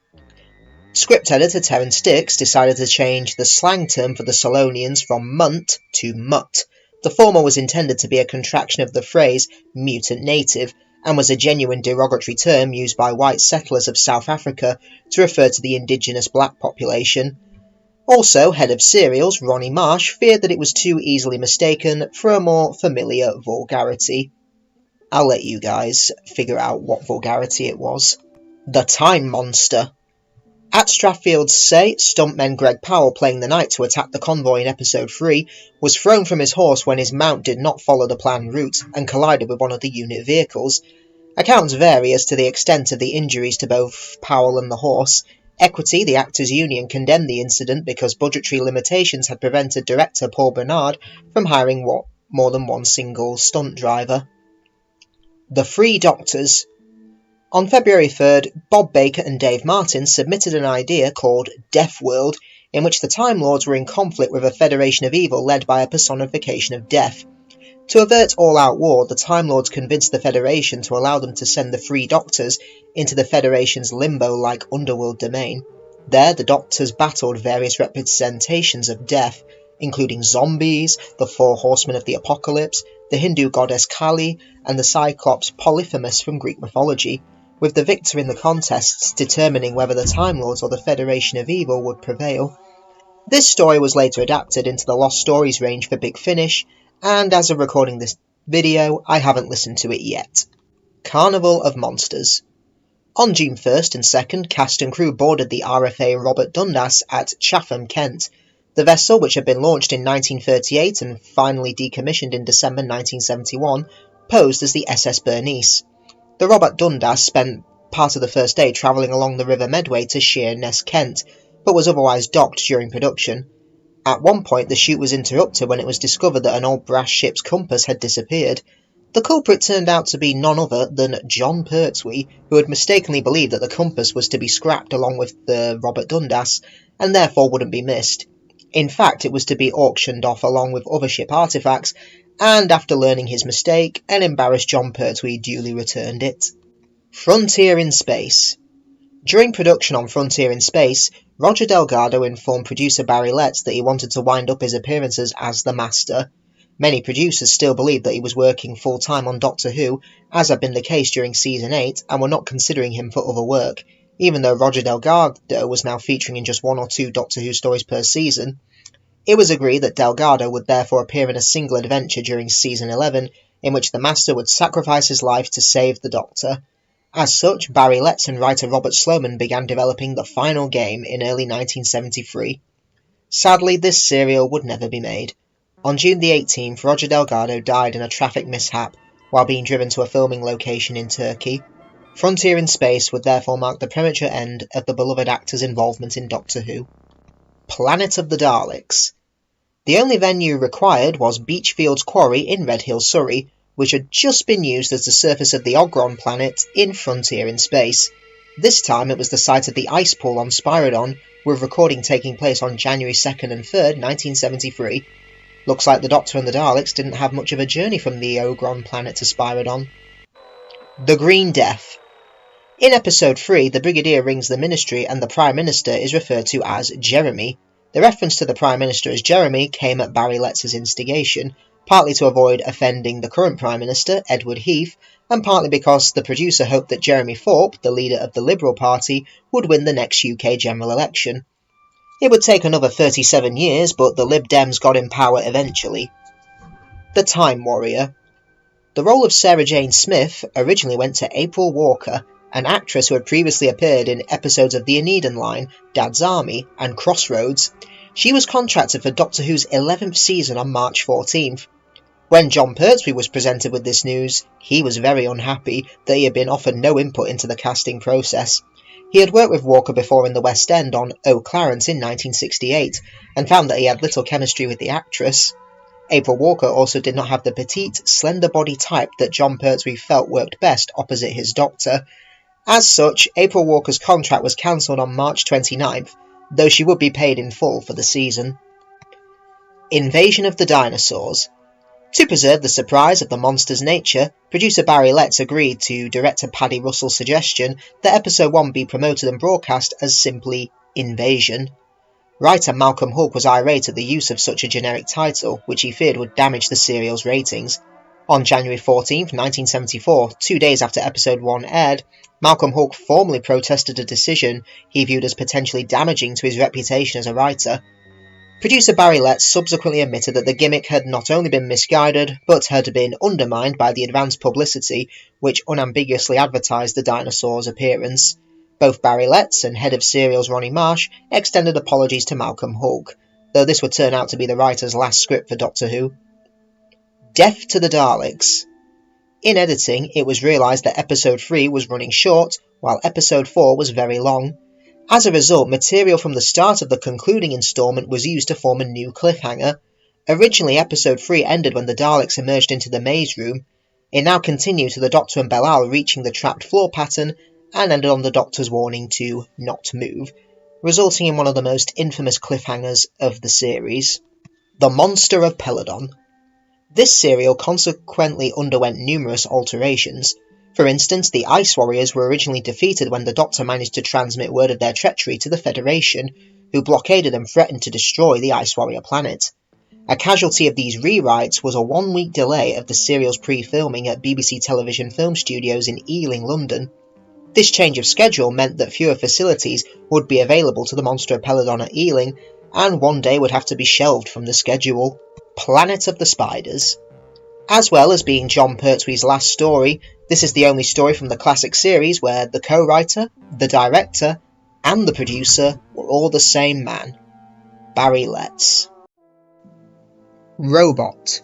Script editor Terence Dix decided to change the slang term for the Solonians from munt to mutt. The former was intended to be a contraction of the phrase mutant native, and was a genuine derogatory term used by white settlers of South Africa to refer to the indigenous black population. Also, head of serials Ronnie Marsh feared that it was too easily mistaken for a more familiar vulgarity. I'll let you guys figure out what vulgarity it was. The Time Monster. At Strathfield's say, stuntman Greg Powell, playing the knight to attack the convoy in episode 3, was thrown from his horse when his mount did not follow the planned route and collided with one of the unit vehicles. Accounts vary as to the extent of the injuries to both Powell and the horse. Equity, the Actors' Union, condemned the incident because budgetary limitations had prevented director Paul Bernard from hiring more than one single stunt driver. The Three Doctors. On February 3rd, Bob Baker and Dave Martin submitted an idea called Death World, in which the Time Lords were in conflict with a Federation of Evil led by a personification of death. To avert all-out war, the Time Lords convinced the Federation to allow them to send the Three Doctors into the Federation's limbo-like underworld domain. There, the Doctors battled various representations of death, including zombies, the Four Horsemen of the Apocalypse, the Hindu goddess Kali, and the Cyclops Polyphemus from Greek mythology, with the victor in the contests determining whether the Time Lords or the Federation of Evil would prevail. This story was later adapted into the Lost Stories range for Big Finish, and as of recording this video, I haven't listened to it yet. Carnival of Monsters. On June 1st and 2nd, cast and crew boarded the RFA Robert Dundas at Chatham, Kent. The vessel, which had been launched in 1938 and finally decommissioned in December 1971, posed as the SS Bernice. The Robert Dundas spent part of the first day travelling along the River Medway to Sheerness, Kent, but was otherwise docked during production. At one point, the shoot was interrupted when it was discovered that an old brass ship's compass had disappeared. The culprit turned out to be none other than John Pertwee, who had mistakenly believed that the compass was to be scrapped along with the Robert Dundas, and therefore wouldn't be missed. In fact, it was to be auctioned off along with other ship artefacts, and after learning his mistake, an embarrassed John Pertwee duly returned it. Frontier in Space. During production on Frontier in Space, Roger Delgado informed producer Barry Letts that he wanted to wind up his appearances as the Master. Many producers still believed that he was working full-time on Doctor Who, as had been the case during Season 8, and were not considering him for other work, even though Roger Delgado was now featuring in just 1 or 2 Doctor Who stories per season. It was agreed that Delgado would therefore appear in a single adventure during Season 11, in which the Master would sacrifice his life to save the Doctor. As such, Barry Letts and writer Robert Sloman began developing the final game in early 1973. Sadly, this serial would never be made. On June the 18th, Roger Delgado died in a traffic mishap while being driven to a filming location in Turkey. Frontier in Space would therefore mark the premature end of the beloved actor's involvement in Doctor Who. Planet of the Daleks. The only venue required was Beachfields Quarry in Redhill, Surrey, which had just been used as the surface of the Ogron planet in Frontier in Space. This time it was the site of the ice pool on Spyridon, with recording taking place on January 2nd and 3rd, 1973. Looks like the Doctor and the Daleks didn't have much of a journey from the Ogron planet to Spyridon. The Green Death. In Episode 3, the Brigadier rings the Ministry and the Prime Minister is referred to as Jeremy. The reference to the Prime Minister as Jeremy came at Barry Letts' instigation, partly to avoid offending the current Prime Minister, Edward Heath, and partly because the producer hoped that Jeremy Thorpe, the leader of the Liberal Party, would win the next UK general election. It would take another 37 years, but the Lib Dems got in power eventually. The Time Warrior. The role of Sarah Jane Smith originally went to April Walker, an actress who had previously appeared in episodes of The Aeneid Line, Dad's Army, and Crossroads. She was contracted for Doctor Who's 11th season on March 14th. When John Pertwee was presented with this news, he was very unhappy that he had been offered no input into the casting process. He had worked with Walker before in the West End on Oh Clarence in 1968, and found that he had little chemistry with the actress. April Walker also did not have the petite, slender body type that John Pertwee felt worked best opposite his Doctor. As such, April Walker's contract was cancelled on March 29th, though she would be paid in full for the season. Invasion of the Dinosaurs. To preserve the surprise of the monster's nature, producer Barry Letts agreed to director Paddy Russell's suggestion that Episode 1 be promoted and broadcast as simply Invasion. Writer Malcolm Hulke was irate at the use of such a generic title, which he feared would damage the serial's ratings. On January 14, 1974, 2 days after Episode 1 aired, Malcolm Hulke formally protested a decision he viewed as potentially damaging to his reputation as a writer. Producer Barry Letts subsequently admitted that the gimmick had not only been misguided, but had been undermined by the advanced publicity which unambiguously advertised the dinosaur's appearance. Both Barry Letts and head of serials Ronnie Marsh extended apologies to Malcolm Hulke, though this would turn out to be the writer's last script for Doctor Who. Death to the Daleks. In editing, it was realised that Episode 3 was running short, while Episode 4 was very long. As a result, material from the start of the concluding instalment was used to form a new cliffhanger. Originally, Episode 3 ended when the Daleks emerged into the maze room. It now continued to the Doctor and Belial reaching the trapped floor pattern, and ended on the Doctor's warning to not move, resulting in one of the most infamous cliffhangers of the series. The Monster of Peladon. This serial consequently underwent numerous alterations. For instance, the Ice Warriors were originally defeated when the Doctor managed to transmit word of their treachery to the Federation, who blockaded and threatened to destroy the Ice Warrior planet. A casualty of these rewrites was a 1-week delay of the serial's pre-filming at BBC Television Film Studios in Ealing, London. This change of schedule meant that fewer facilities would be available to the Monster of Peladon at Ealing, and one day would have to be shelved from the schedule. Planet of the Spiders. As well as being John Pertwee's last story, this is the only story from the classic series where the co-writer, the director, and the producer were all the same man, Barry Letts. Robot.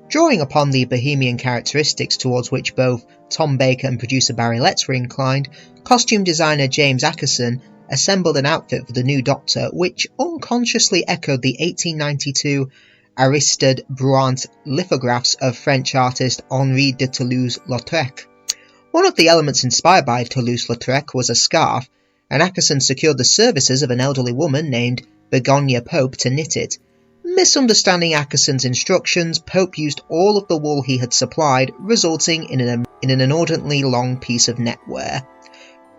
Drawing upon the bohemian characteristics towards which both Tom Baker and producer Barry Letts were inclined, costume designer James Ackerson assembled an outfit for the new Doctor which unconsciously echoed the 1892 Aristide Bruant lithographs of French artist Henri de Toulouse-Lautrec. One of the elements inspired by Toulouse-Lautrec was a scarf, and Ackerson secured the services of an elderly woman named Begonia Pope to knit it. Misunderstanding Ackerson's instructions, Pope used all of the wool he had supplied, resulting in an inordinately long piece of netwear.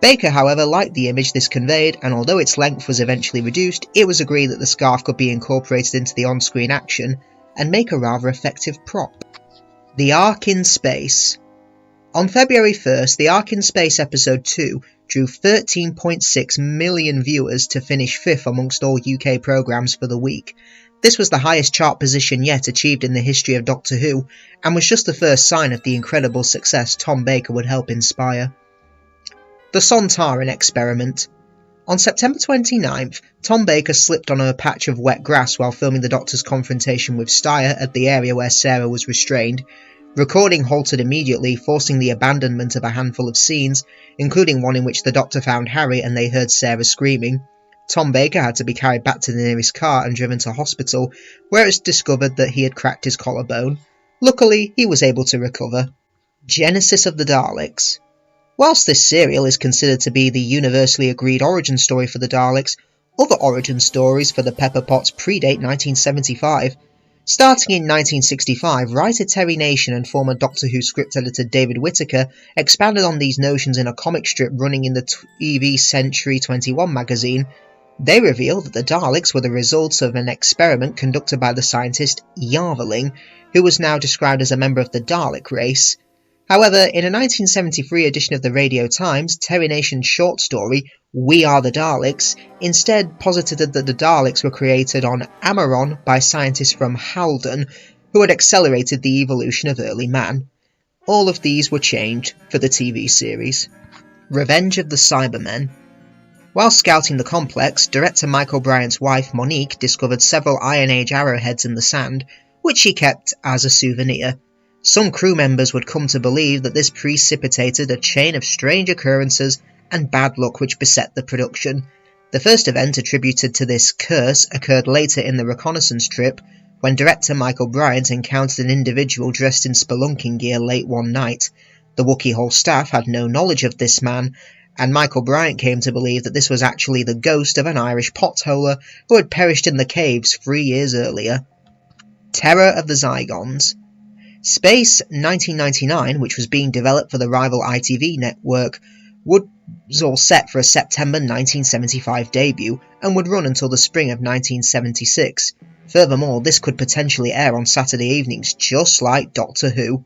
Baker, however, liked the image this conveyed, and although its length was eventually reduced, it was agreed that the scarf could be incorporated into the on-screen action, and make a rather effective prop. The Ark in Space. On February 1st, The Ark in Space Episode 2 drew 13.6 million viewers to finish 5th amongst all UK programmes for the week. This was the highest chart position yet achieved in the history of Doctor Who, and was just the first sign of the incredible success Tom Baker would help inspire. The Sontaran Experiment. On September 29th, Tom Baker slipped on a patch of wet grass while filming the Doctor's confrontation with Steyer at the area where Sarah was restrained. Recording halted immediately, forcing the abandonment of a handful of scenes, including one in which the Doctor found Harry and they heard Sarah screaming. Tom Baker had to be carried back to the nearest car and driven to hospital, where it was discovered that he had cracked his collarbone. Luckily, he was able to recover. Genesis of the Daleks. Whilst this serial is considered to be the universally agreed origin story for the Daleks, other origin stories for the Pepper Potts predate 1975. Starting in 1965, writer Terry Nation and former Doctor Who script editor David Whittaker expanded on these notions in a comic strip running in the TV Century 21 magazine. They revealed that the Daleks were the result of an experiment conducted by the scientist Yarveling, who was now described as a member of the Dalek race. However, in a 1973 edition of the Radio Times, Terry Nation's short story, We Are the Daleks, instead posited that the Daleks were created on Amaron by scientists from Halden, who had accelerated the evolution of early man. All of these were changed for the TV series. Revenge of the Cybermen. While scouting the complex, director Michael Bryant's wife Monique discovered several Iron Age arrowheads in the sand, which she kept as a souvenir. Some crew members would come to believe that this precipitated a chain of strange occurrences and bad luck which beset the production. The first event attributed to this curse occurred later in the reconnaissance trip, when director Michael Bryant encountered an individual dressed in spelunking gear late one night. The Wookiee whole staff had no knowledge of this man, and Michael Bryant came to believe that this was actually the ghost of an Irish potholer who had perished in the caves 3 years earlier. Terror of the Zygons. Space 1999, which was being developed for the rival ITV network, was all set for a September 1975 debut and would run until the spring of 1976. Furthermore, this could potentially air on Saturday evenings, just like Doctor Who.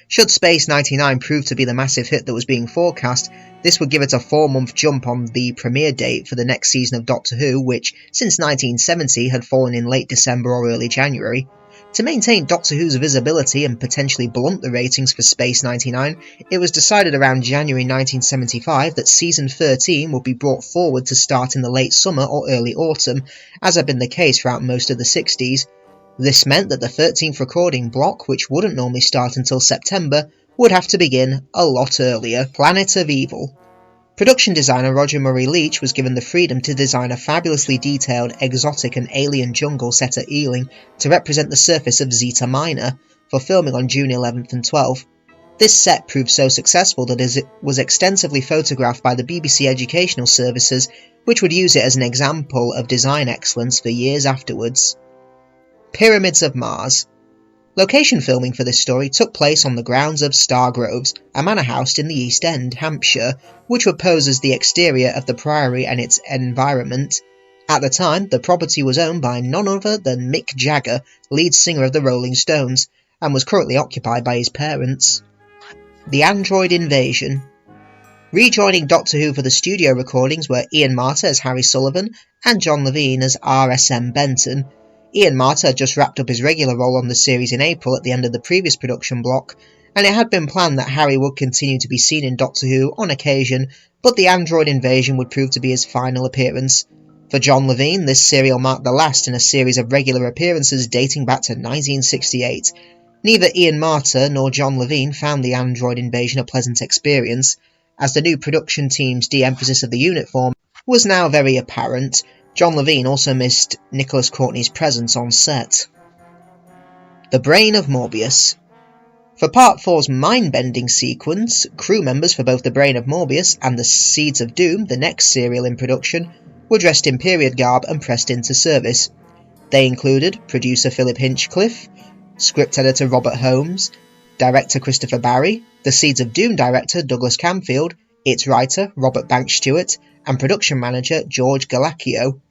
Should Space 99 prove to be the massive hit that was being forecast, this would give it a 4-month jump on the premiere date for the next season of Doctor Who, which, since 1970, had fallen in late December or early January. To maintain Doctor Who's visibility and potentially blunt the ratings for Space 99, it was decided around January 1975 that Season 13 would be brought forward to start in the late summer or early autumn, as had been the case throughout most of the 60s. This meant that the 13th recording block, which wouldn't normally start until September, would have to begin a lot earlier. Planet of Evil. Production designer Roger Murray Leach was given the freedom to design a fabulously detailed, exotic and alien jungle set at Ealing to represent the surface of Zeta Minor for filming on June 11th and 12th. This set proved so successful that it was extensively photographed by the BBC Educational Services, which would use it as an example of design excellence for years afterwards. Pyramids of Mars. Location filming for this story took place on the grounds of Stargroves, a manor house in the East End, Hampshire, which would pose as the exterior of the priory and its environment. At the time, the property was owned by none other than Mick Jagger, lead singer of the Rolling Stones, and was currently occupied by his parents. The Android Invasion. Rejoining Doctor Who for the studio recordings were Ian Marter as Harry Sullivan and John Levine as R.S.M. Benton. Ian Marter had just wrapped up his regular role on the series in April at the end of the previous production block, and it had been planned that Harry would continue to be seen in Doctor Who on occasion, but the Android Invasion would prove to be his final appearance. For John Levine, this serial marked the last in a series of regular appearances dating back to 1968. Neither Ian Marter nor John Levine found the Android Invasion a pleasant experience, as the new production team's de-emphasis of the unit form was now very apparent. John Levine also missed Nicholas Courtney's presence on set. The Brain of Morbius. For Part 4's mind-bending sequence, crew members for both The Brain of Morbius and The Seeds of Doom, the next serial in production, were dressed in period garb and pressed into service. They included producer Philip Hinchcliffe, script editor Robert Holmes, director Christopher Barry, The Seeds of Doom director Douglas Camfield, its writer Robert Banks Stewart, and production manager George Galacchio.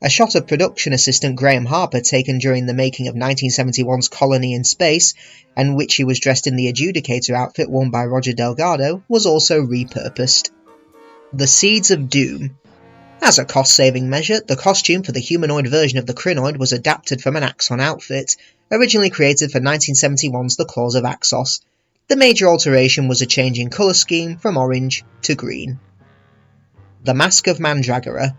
A shot of production assistant Graham Harper taken during the making of 1971's Colony in Space, and which he was dressed in the Adjudicator outfit worn by Roger Delgado, was also repurposed. The Seeds of Doom. As a cost-saving measure, the costume for the humanoid version of the Krynoid was adapted from an Axon outfit, originally created for 1971's The Claws of Axos. The major alteration was a change in colour scheme from orange to green. The Mask of Mandragora.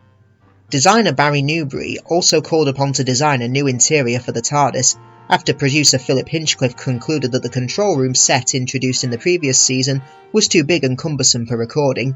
Designer Barry Newbury also called upon to design a new interior for the TARDIS, after producer Philip Hinchcliffe concluded that the control room set introduced in the previous season was too big and cumbersome for recording.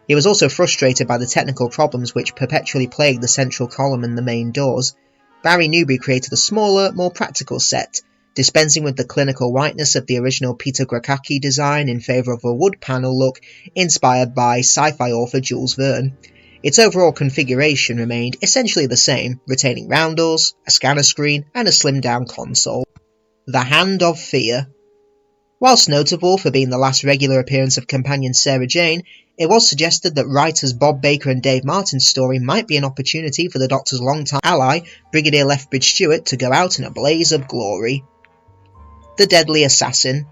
He was also frustrated by the technical problems which perpetually plagued the central column and the main doors. Barry Newbury created a smaller, more practical set, dispensing with the clinical whiteness of the original Peter Grachacki design in favour of a wood panel look inspired by sci-fi author Jules Verne. Its overall configuration remained essentially the same, retaining roundels, a scanner screen, and a slimmed-down console. The Hand of Fear. Whilst notable for being the last regular appearance of companion Sarah Jane, it was suggested that writers Bob Baker and Dave Martin's story might be an opportunity for the Doctor's longtime ally, Brigadier Lethbridge Stewart, to go out in a blaze of glory. The Deadly Assassin.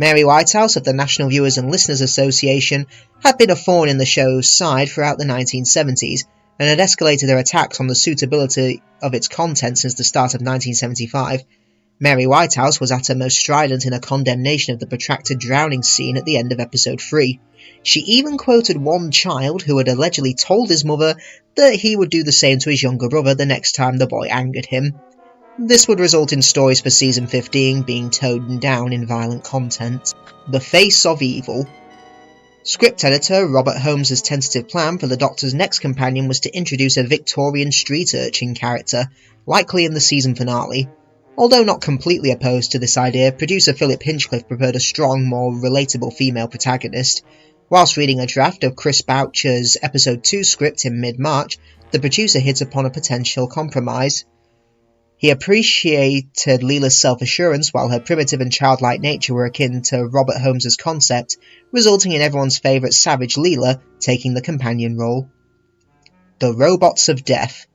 Mary Whitehouse of the National Viewers and Listeners Association had been a thorn in the show's side throughout the 1970s, and had escalated her attacks on the suitability of its content since the start of 1975. Mary Whitehouse was at her most strident in her condemnation of the protracted drowning scene at the end of episode 3. She even quoted one child who had allegedly told his mother that he would do the same to his younger brother the next time the boy angered him. This would result in stories for season 15 being toned down in violent content. The Face of Evil. Script editor Robert Holmes' tentative plan for the Doctor's next companion was to introduce a Victorian street urchin character, likely in the season finale. Although not completely opposed to this idea, producer Philip Hinchcliffe preferred a strong, more relatable female protagonist. Whilst reading a draft of Chris Boucher's episode 2 script in mid-March, the producer hit upon a potential compromise. He appreciated Leela's self-assurance, while her primitive and childlike nature were akin to Robert Holmes' concept, resulting in everyone's favourite savage Leela taking the companion role. The Robots of Death.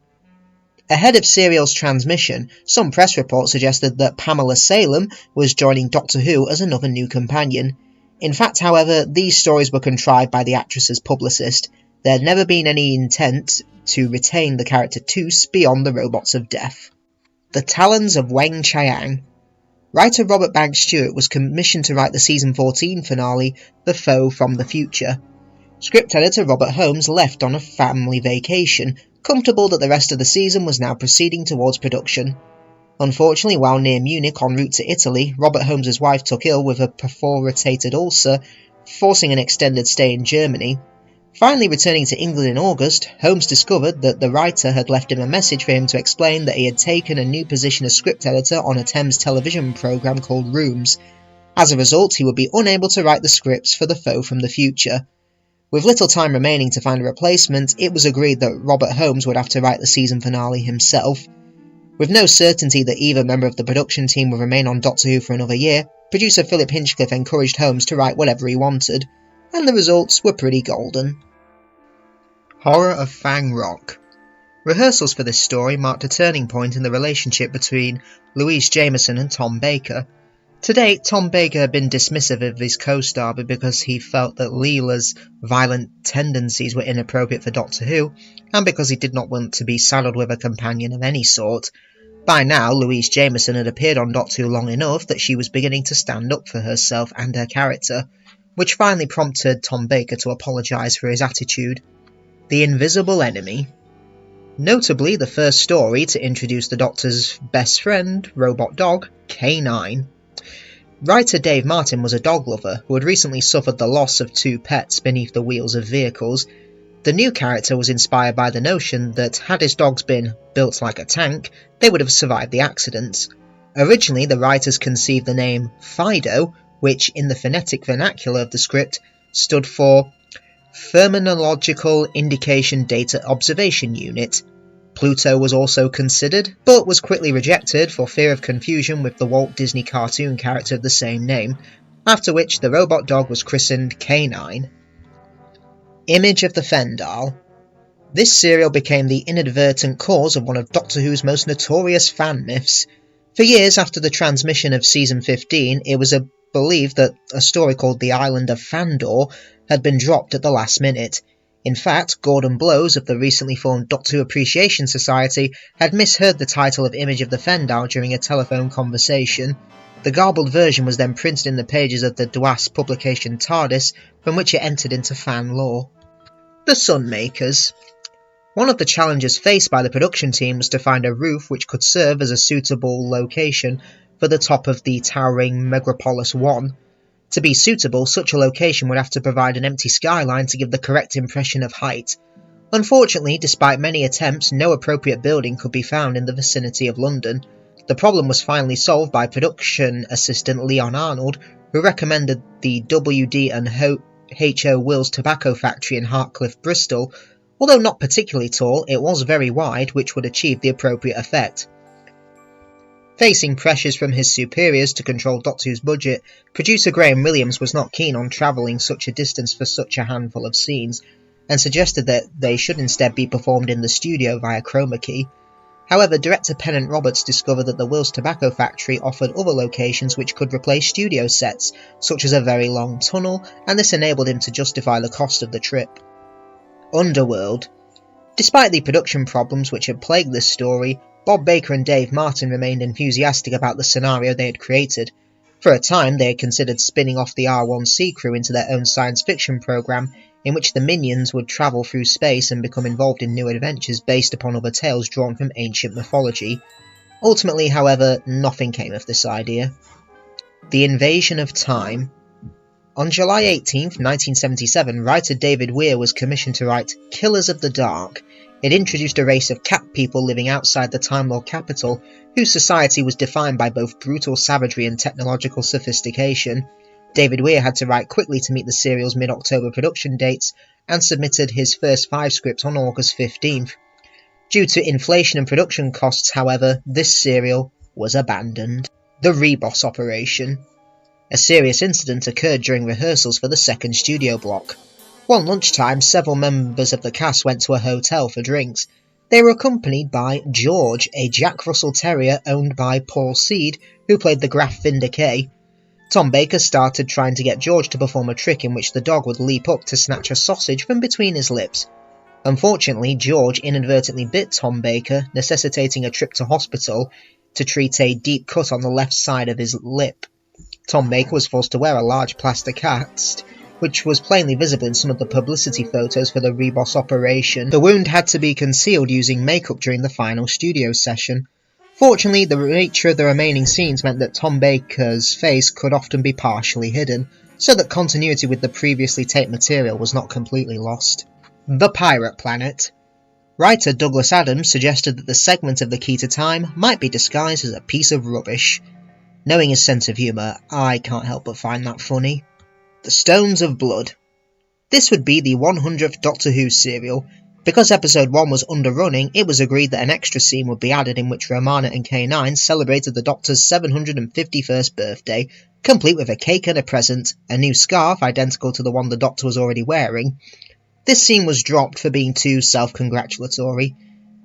Ahead of Serial's transmission, some press reports suggested that Pamela Salem was joining Doctor Who as another new companion. In fact, however, these stories were contrived by the actress's publicist. There had never been any intent to retain the character Toos beyond the Robots of Death. The Talons of Weng Chiang. Writer Robert Banks Stewart was commissioned to write the season 14 finale, The Foe from the Future. Script editor Robert Holmes left on a family vacation, comfortable that the rest of the season was now proceeding towards production. Unfortunately, while near Munich en route to Italy, Robert Holmes' wife took ill with a perforated ulcer, forcing an extended stay in Germany. Finally returning to England in August, Holmes discovered that the writer had left him a message for him to explain that he had taken a new position as script editor on a Thames television programme called Rooms. As a result, he would be unable to write the scripts for The Foe from the Future. With little time remaining to find a replacement, it was agreed that Robert Holmes would have to write the season finale himself. With no certainty that either member of the production team would remain on Doctor Who for another year, producer Philip Hinchcliffe encouraged Holmes to write whatever he wanted, and the results were pretty golden. Horror of Fang Rock. Rehearsals for this story marked a turning point in the relationship between Louise Jameson and Tom Baker. To date, Tom Baker had been dismissive of his co-star because he felt that Leela's violent tendencies were inappropriate for Doctor Who, and because he did not want to be saddled with a companion of any sort. By now, Louise Jameson had appeared on Doctor Who long enough that she was beginning to stand up for herself and her character, which finally prompted Tom Baker to apologise for his attitude. The Invisible Enemy. Notably, the first story to introduce the Doctor's best friend, robot dog, K9. Writer Dave Martin was a dog lover who had recently suffered the loss of 2 pets beneath the wheels of vehicles. The new character was inspired by the notion that had his dogs been built like a tank, they would have survived the accidents. Originally, the writers conceived the name Fido, which in the phonetic vernacular of the script stood for Phenomenological Indication Data Observation Unit. Pluto was also considered, but was quickly rejected for fear of confusion with the Walt Disney cartoon character of the same name, after which the robot dog was christened K9. Image of the Fendahl. This serial became the inadvertent cause of one of Doctor Who's most notorious fan myths. For years after the transmission of Season 15, it was believed that a story called The Island of Fandor had been dropped at the last minute. In fact, Gordon Blows of the recently formed Doctor Who Appreciation Society had misheard the title of Image of the Fendal during a telephone conversation. The garbled version was then printed in the pages of the Dwas publication TARDIS, from which it entered into fan lore. The Sunmakers. One of the challenges faced by the production team was to find a roof which could serve as a suitable location for the top of the towering Megropolis 1. To be suitable, such a location would have to provide an empty skyline to give the correct impression of height. Unfortunately, despite many attempts, no appropriate building could be found in the vicinity of London. The problem was finally solved by production assistant Leon Arnold, who recommended the W.D. and H.O. Wills tobacco factory in Hartcliffe, Bristol. Although not particularly tall, it was very wide, which would achieve the appropriate effect. Facing pressures from his superiors to control Doctor Who's budget, producer Graham Williams was not keen on travelling such a distance for such a handful of scenes, and suggested that they should instead be performed in the studio via chroma key. However, director Pennant Roberts discovered that the Wills Tobacco Factory offered other locations which could replace studio sets, such as a very long tunnel, and this enabled him to justify the cost of the trip. Underworld. Despite the production problems which had plagued this story, Bob Baker and Dave Martin remained enthusiastic about the scenario they had created. For a time, they had considered spinning off the R1C crew into their own science fiction program, in which the minions would travel through space and become involved in new adventures based upon other tales drawn from ancient mythology. Ultimately, however, nothing came of this idea. The Invasion of Time. On July 18, 1977, writer David Weir was commissioned to write Killers of the Dark. It introduced a race of cat people living outside the Time Lord capital, whose society was defined by both brutal savagery and technological sophistication. David Weir had to write quickly to meet the serial's mid-October production dates, and submitted his first 5 scripts on August 15th. Due to inflation and production costs, however, this serial was abandoned. The Reboss Operation. A serious incident occurred during rehearsals for the second studio block. One lunchtime, several members of the cast went to a hotel for drinks. They were accompanied by George, a Jack Russell Terrier owned by Paul Seed, who played the Graf Vindicay. Tom Baker started trying to get George to perform a trick in which the dog would leap up to snatch a sausage from between his lips. Unfortunately, George inadvertently bit Tom Baker, necessitating a trip to hospital to treat a deep cut on the left side of his lip. Tom Baker was forced to wear a large plaster cast, which was plainly visible in some of the publicity photos for the Reboss Operation. The wound had to be concealed using makeup during the final studio session. Fortunately, the nature of the remaining scenes meant that Tom Baker's face could often be partially hidden, so that continuity with the previously taped material was not completely lost. The Pirate Planet. Writer Douglas Adams suggested that the segment of the Key to Time might be disguised as a piece of rubbish. Knowing his sense of humour, I can't help but find that funny. The Stones of Blood. This would be the 100th Doctor Who serial. Because episode 1 was underrunning, it was agreed that an extra scene would be added in which Romana and K9 celebrated the Doctor's 751st birthday, complete with a cake and a present, a new scarf identical to the one the Doctor was already wearing. This scene was dropped for being too self-congratulatory,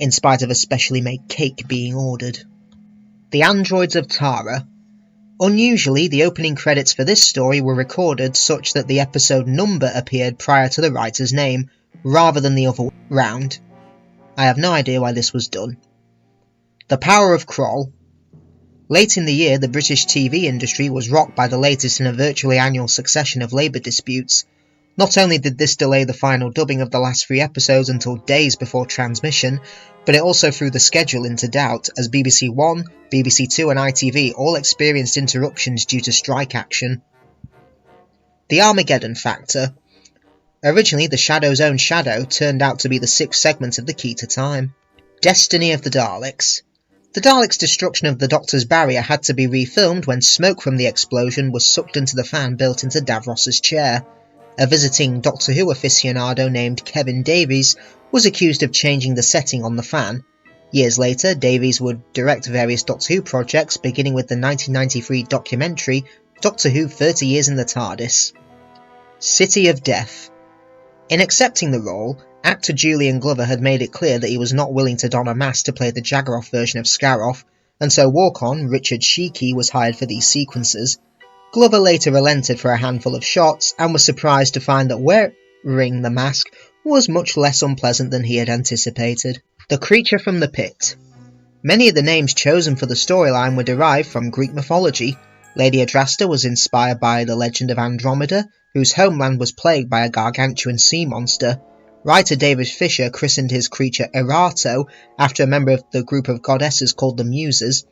in spite of a specially made cake being ordered. The Androids of Tara. Unusually, the opening credits for this story were recorded such that the episode number appeared prior to the writer's name, rather than the other way round. I have no idea why this was done. The Power of Kroll. Late in the year, the British TV industry was rocked by the latest in a virtually annual succession of labour disputes. Not only did this delay the final dubbing of the last 3 episodes until days before transmission, but it also threw the schedule into doubt, as BBC One, BBC Two and ITV all experienced interruptions due to strike action. The Armageddon Factor. Originally, the Shadow's own Shadow turned out to be the 6th segment of the Key to Time. Destiny of the Daleks. The Daleks' destruction of the Doctor's barrier had to be refilmed when smoke from the explosion was sucked into the fan built into Davros's chair. A visiting Doctor Who aficionado named Kevin Davies was accused of changing the setting on the fan. Years later, Davies would direct various Doctor Who projects, beginning with the 1993 documentary Doctor Who 30 Years in the TARDIS. City of Death. In accepting the role, Actor Julian Glover had made it clear that he was not willing to don a mask to play the Jaggeroff version of Scaroff, and so walk-on Richard Sheikey was hired for these sequences. Glover later relented for a handful of shots, and was surprised to find that wearing the mask was much less unpleasant than he had anticipated. The Creature from the Pit. Many of the names chosen for the storyline were derived from Greek mythology. Lady Adrasta was inspired by the legend of Andromeda, whose homeland was plagued by a gargantuan sea monster. Writer David Fisher christened his creature Erato after a member of the group of goddesses called the Muses.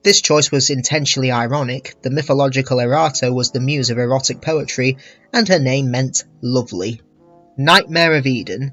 This choice was intentionally ironic. The mythological Erato was the muse of erotic poetry, and her name meant lovely. Nightmare of Eden.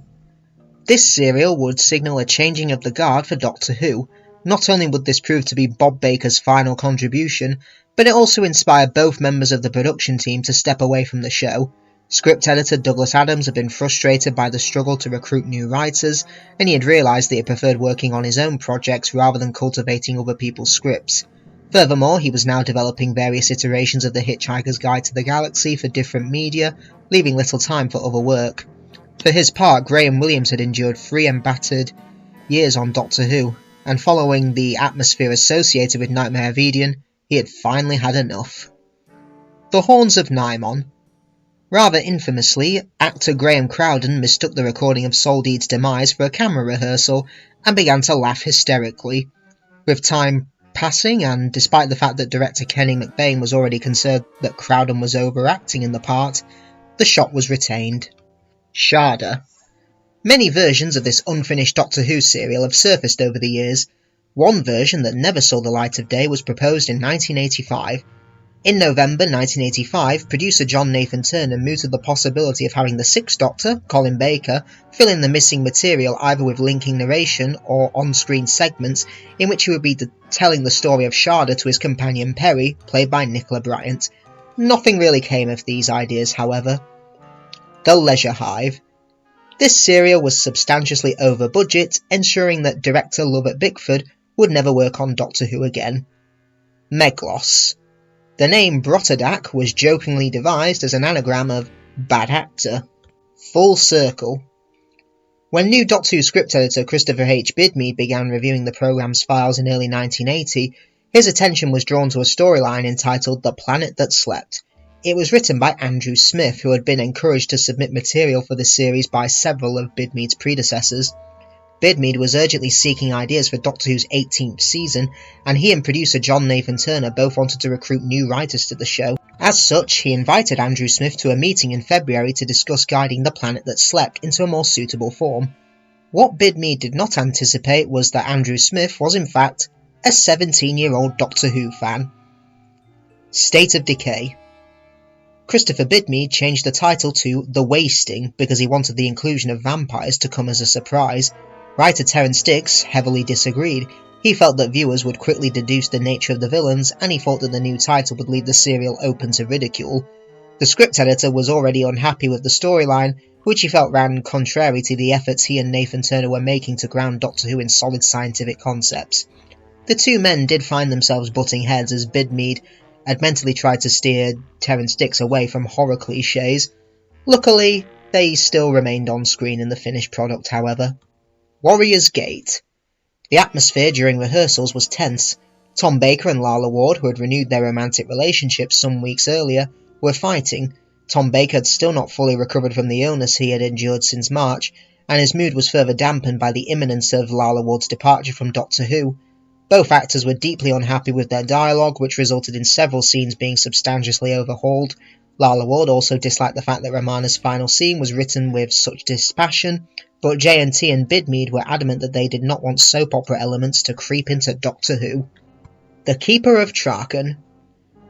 This serial would signal a changing of the guard for Doctor Who. Not only would this prove to be Bob Baker's final contribution, but it also inspired both members of the production team to step away from the show. Script editor Douglas Adams had been frustrated by the struggle to recruit new writers, and he had realised that he preferred working on his own projects rather than cultivating other people's scripts. Furthermore, he was now developing various iterations of The Hitchhiker's Guide to the Galaxy for different media, leaving little time for other work. For his part, Graham Williams had endured 3 embattled years on Doctor Who, and following the atmosphere associated with Nightmare of Eden, he had finally had enough. The Horns of Nimon. Rather infamously, actor Graham Crowden mistook the recording of Soldeed's demise for a camera rehearsal and began to laugh hysterically. With time passing, and despite the fact that director Kenny McBain was already concerned that Crowden was overacting in the part, the shot was retained. Sharda. Many versions of this unfinished Doctor Who serial have surfaced over the years. One version that never saw the light of day was proposed in 1985. In November 1985, producer John Nathan Turner mooted the possibility of having the Sixth Doctor, Colin Baker, fill in the missing material either with linking narration or on-screen segments in which he would be telling the story of Sharda to his companion Perry, played by Nicola Bryant. Nothing really came of these ideas, however. The Leisure Hive. This serial was substantially over budget, ensuring that director Lovett Bickford would never work on Doctor Who again. Meglos. The name Brotterdack was jokingly devised as an anagram of bad actor. Full Circle. When new Doctor Who script editor Christopher H. Bidmead began reviewing the programme's files in early 1980, his attention was drawn to a storyline entitled The Planet That Slept. It was written by Andrew Smith, who had been encouraged to submit material for the series by several of Bidmead's predecessors. Bidmead was urgently seeking ideas for Doctor Who's 18th season, and he and producer John Nathan Turner both wanted to recruit new writers to the show. As such, he invited Andrew Smith to a meeting in February to discuss guiding The Planet That Slept into a more suitable form. What Bidmead did not anticipate was that Andrew Smith was in fact a 17-year-old Doctor Who fan. State of Decay. Christopher Bidmead changed the title to The Wasting because he wanted the inclusion of vampires to come as a surprise. Writer Terence Dix heavily disagreed. He felt that viewers would quickly deduce the nature of the villains, and he thought that the new title would leave the serial open to ridicule. The script editor was already unhappy with the storyline, which he felt ran contrary to the efforts he and Nathan Turner were making to ground Doctor Who in solid scientific concepts. The two men did find themselves butting heads as Bidmead had mentally tried to steer Terence Dix away from horror cliches. Luckily, they still remained on screen in the finished product, however. Warrior's Gate. The atmosphere during rehearsals was tense. Tom Baker and Lalla Ward, who had renewed their romantic relationship some weeks earlier, were fighting. Tom Baker had still not fully recovered from the illness he had endured since March, and his mood was further dampened by the imminence of Lalla Ward's departure from Doctor Who. Both actors were deeply unhappy with their dialogue, which resulted in several scenes being substantially overhauled. Lalla Ward also disliked the fact that Romana's final scene was written with such dispassion, but JNT and Bidmead were adamant that they did not want soap opera elements to creep into Doctor Who. The Keeper of Traken.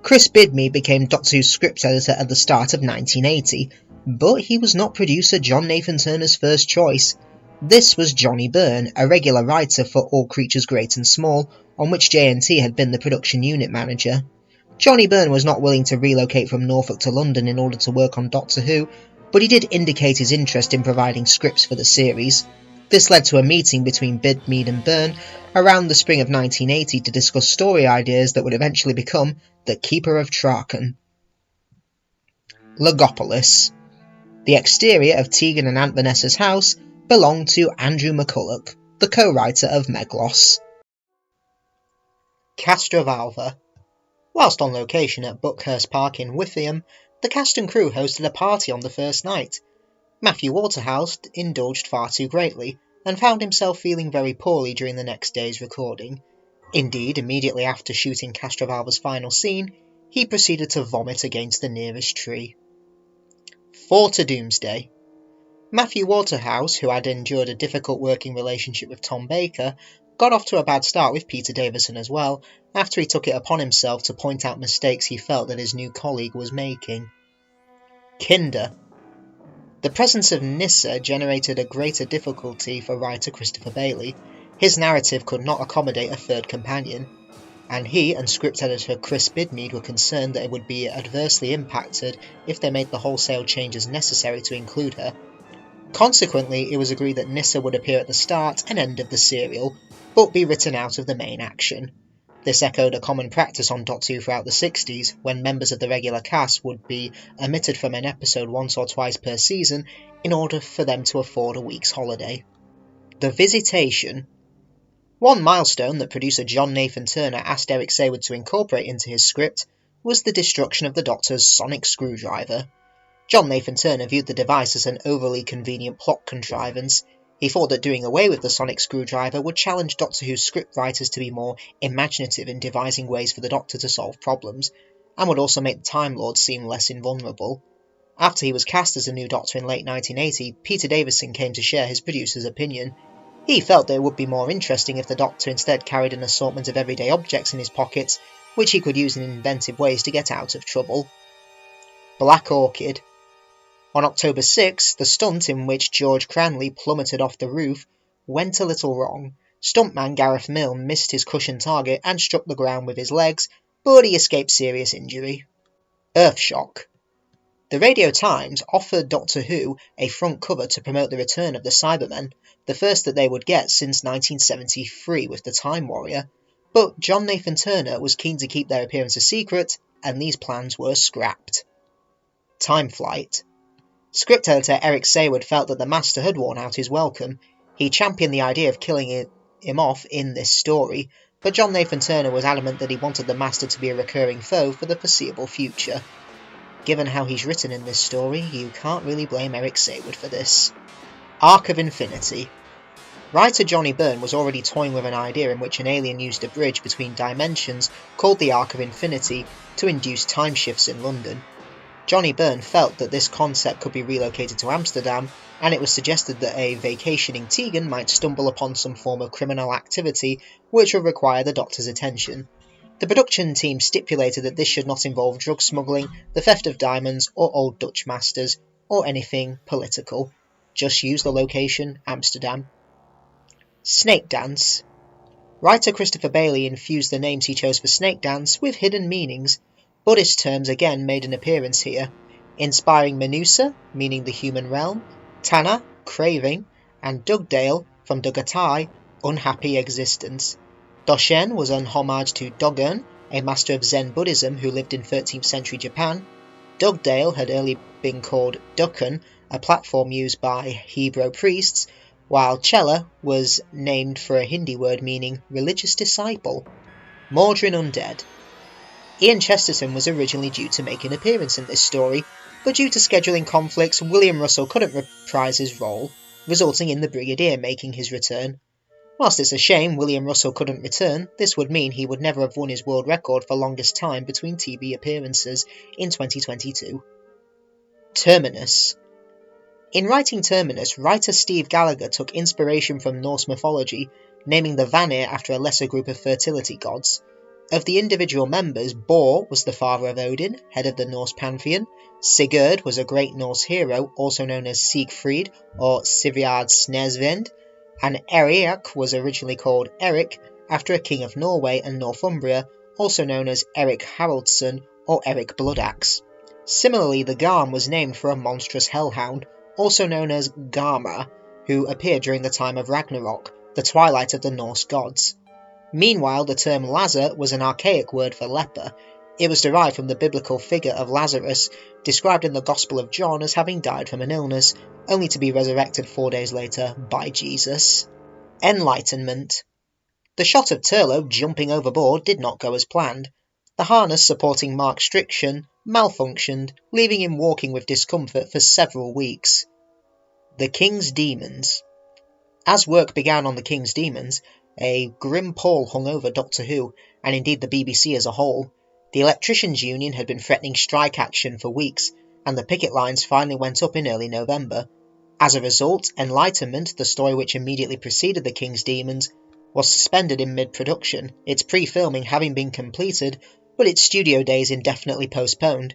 Chris Bidmead became Doctor Who's script editor at the start of 1980, but he was not producer John Nathan Turner's first choice. This was Johnny Byrne, a regular writer for All Creatures Great and Small, on which JNT had been the production unit manager. Johnny Byrne was not willing to relocate from Norfolk to London in order to work on Doctor Who, but he did indicate his interest in providing scripts for the series. This led to a meeting between Bidmead and Byrne around the spring of 1980 to discuss story ideas that would eventually become The Keeper of Traken. Logopolis. The exterior of Tegan and Aunt Vanessa's house belonged to Andrew McCulloch, the co-writer of Meglos. Castrovalva. Whilst on location at Buckhurst Park in Withyham, the cast and crew hosted a party on the first night. Matthew Waterhouse indulged far too greatly, and found himself feeling very poorly during the next day's recording. Indeed, immediately after shooting Castrovalva's final scene, he proceeded to vomit against the nearest tree. 4 to Doomsday. Matthew Waterhouse, who had endured a difficult working relationship with Tom Baker, got off to a bad start with Peter Davison as well, after he took it upon himself to point out mistakes he felt that his new colleague was making. Kinder. The presence of Nyssa generated a greater difficulty for writer Christopher Bailey. His narrative could not accommodate a third companion, and he and script editor Chris Bidmead were concerned that it would be adversely impacted if they made the wholesale changes necessary to include her. Consequently, it was agreed that Nyssa would appear at the start and end of the serial, but be written out of the main action. This echoed a common practice on Doctor Who throughout the 60s, when members of the regular cast would be omitted from an episode once or twice per season in order for them to afford a week's holiday. The Visitation. One milestone that producer John Nathan Turner asked Eric Saward to incorporate into his script was the destruction of the Doctor's sonic screwdriver. John Nathan Turner viewed the device as an overly convenient plot contrivance. He thought that doing away with the sonic screwdriver would challenge Doctor Who's scriptwriters to be more imaginative in devising ways for the Doctor to solve problems, and would also make the Time Lord seem less invulnerable. After he was cast as a new Doctor in late 1980, Peter Davison came to share his producer's opinion. He felt that it would be more interesting if the Doctor instead carried an assortment of everyday objects in his pockets, which he could use in inventive ways to get out of trouble. Black Orchid. On October 6, the stunt in which George Cranley plummeted off the roof went a little wrong. Stuntman Gareth Milne missed his cushion target and struck the ground with his legs, but he escaped serious injury. Earthshock. The Radio Times offered Doctor Who a front cover to promote the return of the Cybermen, the first that they would get since 1973 with the Time Warrior, but John Nathan Turner was keen to keep their appearance a secret, and these plans were scrapped. Time Flight. Script editor Eric Saward felt that the Master had worn out his welcome. He championed the idea of killing him off in this story, but John Nathan Turner was adamant that he wanted the Master to be a recurring foe for the foreseeable future. Given how he's written in this story, you can't really blame Eric Saward for this. Arc of Infinity. Writer Johnny Byrne was already toying with an idea in which an alien used a bridge between dimensions called the Arc of Infinity to induce time shifts in London. Johnny Byrne felt that this concept could be relocated to Amsterdam, and it was suggested that a vacationing Tegan might stumble upon some form of criminal activity which would require the Doctor's attention. The production team stipulated that this should not involve drug smuggling, the theft of diamonds, or old Dutch masters, or anything political. Just use the location, Amsterdam. Snake Dance. Writer Christopher Bailey infused the names he chose for Snake Dance with hidden meanings. Buddhist terms again made an appearance here, inspiring Menusa, meaning the human realm, Tana, craving, and Dugdale, from Dugatai, unhappy existence. Doshen was an homage to Dogon, a master of Zen Buddhism who lived in 13th century Japan. Dugdale had earlier been called Dukkan, a platform used by Hebrew priests, while Chela was named for a Hindi word meaning religious disciple. Mordrin Undead. Ian Chesterton was originally due to make an appearance in this story, but due to scheduling conflicts, William Russell couldn't reprise his role, resulting in the Brigadier making his return. Whilst it's a shame William Russell couldn't return, this would mean he would never have won his world record for longest time between TV appearances in 2022. Terminus. In writing Terminus, writer Steve Gallagher took inspiration from Norse mythology, naming the Vanir after a lesser group of fertility gods. Of the individual members, Bor was the father of Odin, head of the Norse pantheon. Sigurd was a great Norse hero, also known as Siegfried or Sigurd Snesvend, and Eric was originally called Eric after a king of Norway and Northumbria, also known as Eric Haraldsson or Eric Bloodaxe. Similarly, the Garm was named for a monstrous hellhound, also known as Garma, who appeared during the time of Ragnarok, the twilight of the Norse gods. Meanwhile, the term Lazar was an archaic word for leper. It was derived from the biblical figure of Lazarus, described in the Gospel of John as having died from an illness, only to be resurrected 4 days later by Jesus. Enlightenment. The shot of Turlo jumping overboard did not go as planned. The harness supporting Mark's Striction malfunctioned, leaving him walking with discomfort for several weeks. The King's Demons. As work began on The King's Demons, a grim pall hung over Doctor Who, and indeed the BBC as a whole. The Electricians' Union had been threatening strike action for weeks, and the picket lines finally went up in early November. As a result, Enlightenment, the story which immediately preceded The King's Demons, was suspended in mid-production, its pre-filming having been completed, but its studio days indefinitely postponed.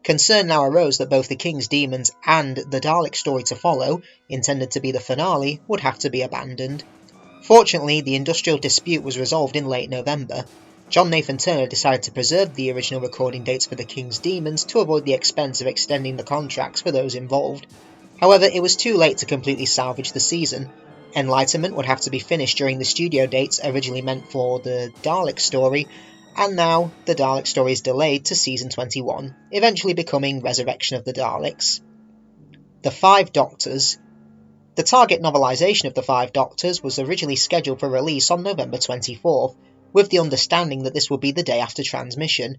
Concern now arose that both The King's Demons and the Dalek story to follow, intended to be the finale, would have to be abandoned. Fortunately, the industrial dispute was resolved in late November. John Nathan Turner decided to preserve the original recording dates for The King's Demons to avoid the expense of extending the contracts for those involved. However, it was too late to completely salvage the season. Enlightenment would have to be finished during the studio dates originally meant for the Dalek story, and now the Dalek story is delayed to season 21, eventually becoming Resurrection of the Daleks. The Five Doctors. The target novelisation of The Five Doctors was originally scheduled for release on November 24th, with the understanding that this would be the day after transmission.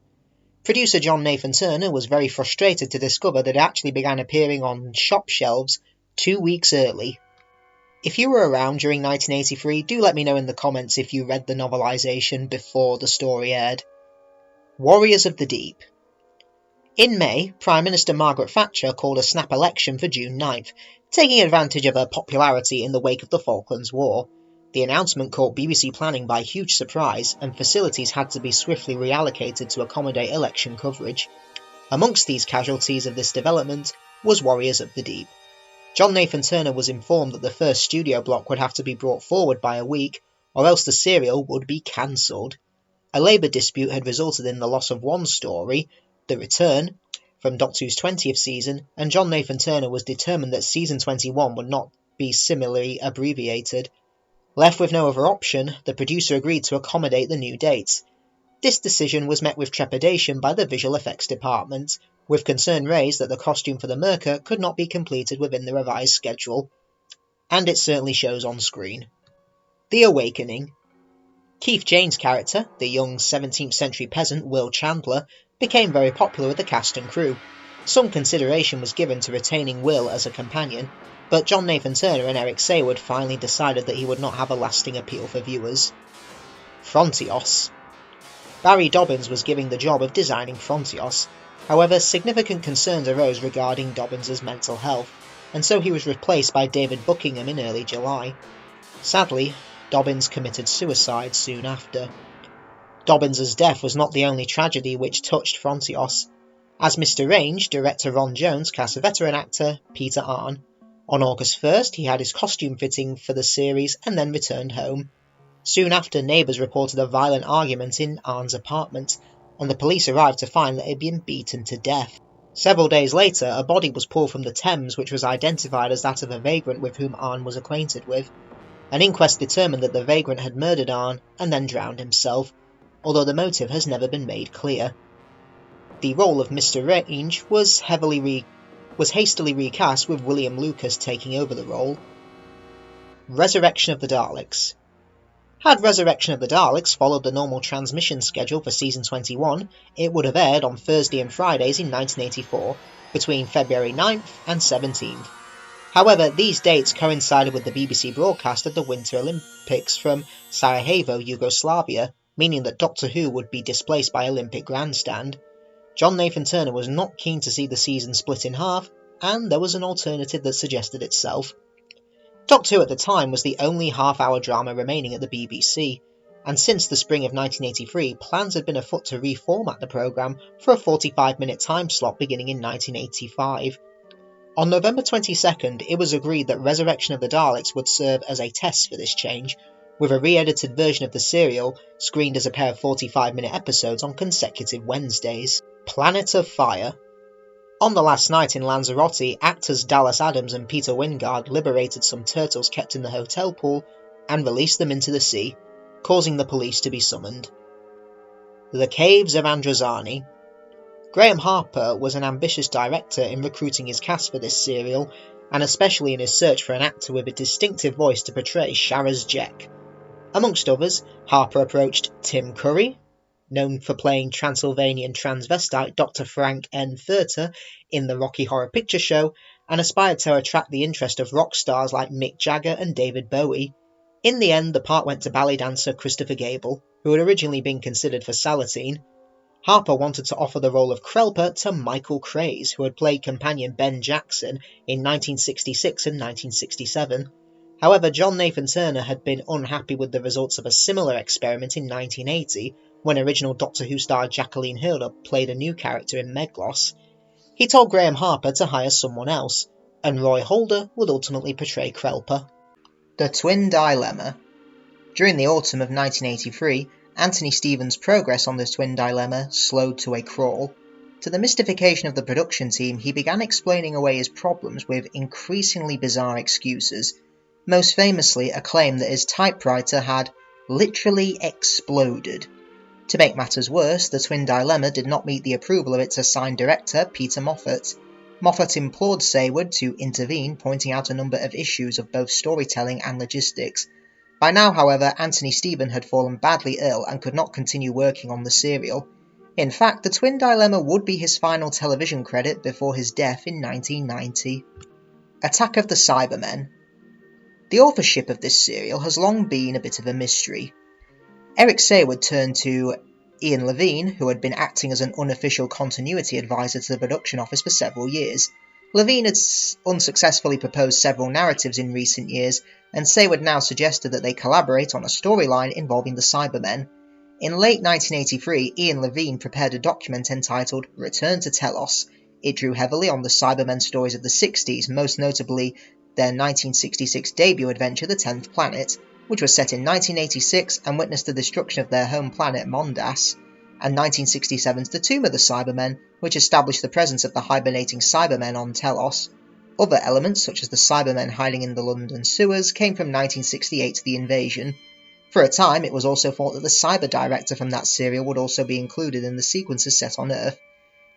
Producer John Nathan Turner was very frustrated to discover that it actually began appearing on shop shelves 2 weeks early. If you were around during 1983, do let me know in the comments if you read the novelisation before the story aired. Warriors of the Deep. In May, Prime Minister Margaret Thatcher called a snap election for June 9th, taking advantage of her popularity in the wake of the Falklands War. The announcement caught BBC planning by huge surprise, and facilities had to be swiftly reallocated to accommodate election coverage. Amongst these casualties of this development was Warriors of the Deep. John Nathan Turner was informed that the first studio block would have to be brought forward by a week, or else the serial would be cancelled. A labour dispute had resulted in the loss of one story, The Return, from Doctor Who's 20th season, and John Nathan Turner was determined that season 21 would not be similarly abbreviated. Left with no other option, the producer agreed to accommodate the new dates. This decision was met with trepidation by the visual effects department, with concern raised that the costume for the Merker could not be completed within the revised schedule. And it certainly shows on screen. The Awakening. Keith Jane's character, the young 17th century peasant Will Chandler, became very popular with the cast and crew. Some consideration was given to retaining Will as a companion, but John Nathan Turner and Eric Saywood finally decided that he would not have a lasting appeal for viewers. Frontios. Barry Dobbins was given the job of designing Frontios. However, significant concerns arose regarding Dobbins' mental health, and so he was replaced by David Buckingham in early July. Sadly, Dobbins committed suicide soon after. Dobbins' death was not the only tragedy which touched Frontios. As Mr. Range, director Ron Jones cast veteran actor Peter Arne. On August 1st, he had his costume fitting for the series and then returned home. Soon after, neighbours reported a violent argument in Arne's apartment, and the police arrived to find that he had been beaten to death. Several days later, a body was pulled from the Thames which was identified as that of a vagrant with whom Arne was acquainted with. An inquest determined that the vagrant had murdered Arne and then drowned himself, although the motive has never been made clear. The role of Mr. Range was hastily recast, with William Lucas taking over the role. Resurrection of the Daleks. Had Resurrection of the Daleks followed the normal transmission schedule for season 21, it would have aired on Thursday and Fridays in 1984, between February 9th and 17th. However, these dates coincided with the BBC broadcast of the Winter Olympics from Sarajevo, Yugoslavia, meaning that Doctor Who would be displaced by Olympic Grandstand. John Nathan Turner was not keen to see the season split in half, and there was an alternative that suggested itself. Doctor Who at the time was the only half-hour drama remaining at the BBC, and since the spring of 1983, plans had been afoot to reformat the programme for a 45-minute time slot beginning in 1985. On November 22nd, it was agreed that Resurrection of the Daleks would serve as a test for this change, with a re-edited version of the serial screened as a pair of 45-minute episodes on consecutive Wednesdays. Planet of Fire. On the last night in Lanzarote, actors Dallas Adams and Peter Wingard liberated some turtles kept in the hotel pool and released them into the sea, causing the police to be summoned. The Caves of Androzani. Graham Harper was an ambitious director in recruiting his cast for this serial, and especially in his search for an actor with a distinctive voice to portray Sharaz Jek. Amongst others, Harper approached Tim Curry, known for playing Transylvanian transvestite Dr. Frank N. Furter in the Rocky Horror Picture Show, and aspired to attract the interest of rock stars like Mick Jagger and David Bowie. In the end, the part went to ballet dancer Christopher Gable, who had originally been considered for Salatine. Harper wanted to offer the role of Krelper to Michael Craze, who had played companion Ben Jackson in 1966 and 1967. However, John Nathan Turner had been unhappy with the results of a similar experiment in 1980, when original Doctor Who star Jacqueline Hurlop played a new character in Meglos. He told Graham Harper to hire someone else, and Roy Holder would ultimately portray Krelper. The Twin Dilemma. During the autumn of 1983, Anthony Stevens' progress on the Twin Dilemma slowed to a crawl. To the mystification of the production team, he began explaining away his problems with increasingly bizarre excuses, most famously a claim that his typewriter had literally exploded. To make matters worse, the Twin Dilemma did not meet the approval of its assigned director, Peter Moffat. Moffat implored Saward to intervene, pointing out a number of issues of both storytelling and logistics. By now, however, Anthony Stevens had fallen badly ill and could not continue working on the serial. In fact, the Twin Dilemma would be his final television credit before his death in 1990. Attack of the Cybermen. The authorship of this serial has long been a bit of a mystery. Eric Saward turned to Ian Levine, who had been acting as an unofficial continuity advisor to the production office for several years. Levine had unsuccessfully proposed several narratives in recent years, and Saward now suggested that they collaborate on a storyline involving the Cybermen. In late 1983, Ian Levine prepared a document entitled Return to Telos. It drew heavily on the Cybermen stories of the 60s, most notably their 1966 debut adventure, The 10th Planet, which was set in 1986 and witnessed the destruction of their home planet Mondas, and 1967's The Tomb of the Cybermen, which established the presence of the hibernating Cybermen on Telos. Other elements, such as the Cybermen hiding in the London sewers, came from 1968's The Invasion. For a time, it was also thought that the Cyber Director from that serial would also be included in the sequences set on Earth.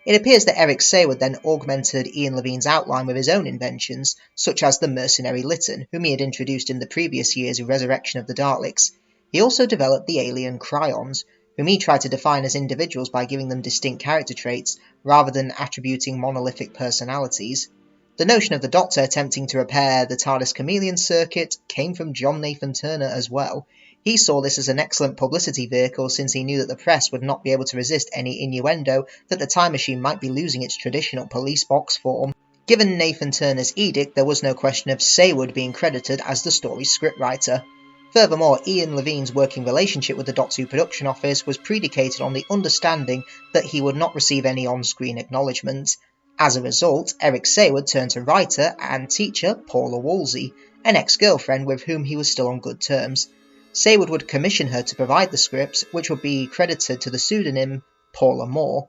It appears that Eric Saward then augmented Ian Levine's outline with his own inventions, such as the mercenary Lytton, whom he had introduced in the previous year's Resurrection of the Daleks. He also developed the alien Cryons, whom he tried to define as individuals by giving them distinct character traits, rather than attributing monolithic personalities. The notion of the Doctor attempting to repair the TARDIS chameleon circuit came from John Nathan Turner as well. He saw this as an excellent publicity vehicle, since he knew that the press would not be able to resist any innuendo that the Time Machine might be losing its traditional police box form. Given Nathan Turner's edict, there was no question of Saward being credited as the story's scriptwriter. Furthermore, Ian Levine's working relationship with the Doctor Who production office was predicated on the understanding that he would not receive any on-screen acknowledgement. As a result, Eric Saward turned to writer and teacher Paula Woolsey, an ex-girlfriend with whom he was still on good terms. Saward would commission her to provide the scripts, which would be credited to the pseudonym Paula Moore.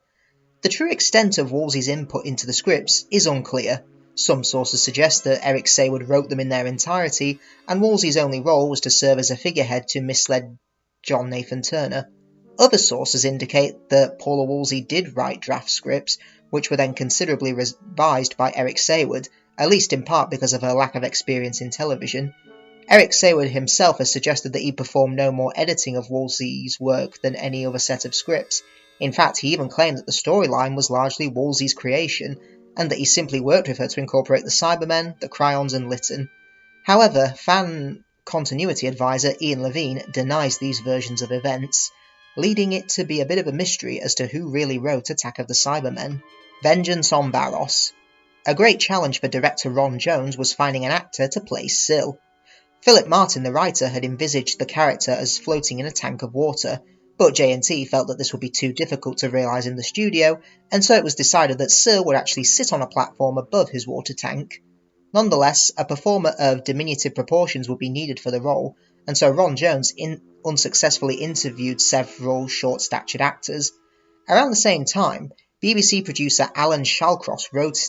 The true extent of Woolsey's input into the scripts is unclear. Some sources suggest that Eric Saward wrote them in their entirety, and Woolsey's only role was to serve as a figurehead to misled John Nathan Turner. Other sources indicate that Paula Woolsey did write draft scripts, which were then considerably revised by Eric Saward, at least in part because of her lack of experience in television. Eric Saward himself has suggested that he performed no more editing of Woolsey's work than any other set of scripts. In fact, he even claimed that the storyline was largely Woolsey's creation, and that he simply worked with her to incorporate the Cybermen, the Cryons and Lytton. However, fan continuity advisor Ian Levine denies these versions of events, leading it to be a bit of a mystery as to who really wrote Attack of the Cybermen. Vengeance on Barrows. A great challenge for director Ron Jones was finding an actor to play Syl. Philip Martin, the writer, had envisaged the character as floating in a tank of water, but J&T felt that this would be too difficult to realise in the studio, and so it was decided that Syl would actually sit on a platform above his water tank. Nonetheless, a performer of diminutive proportions would be needed for the role, and so Ron Jones unsuccessfully interviewed several short-statured actors. Around the same time, BBC producer Alan Shallcross wrote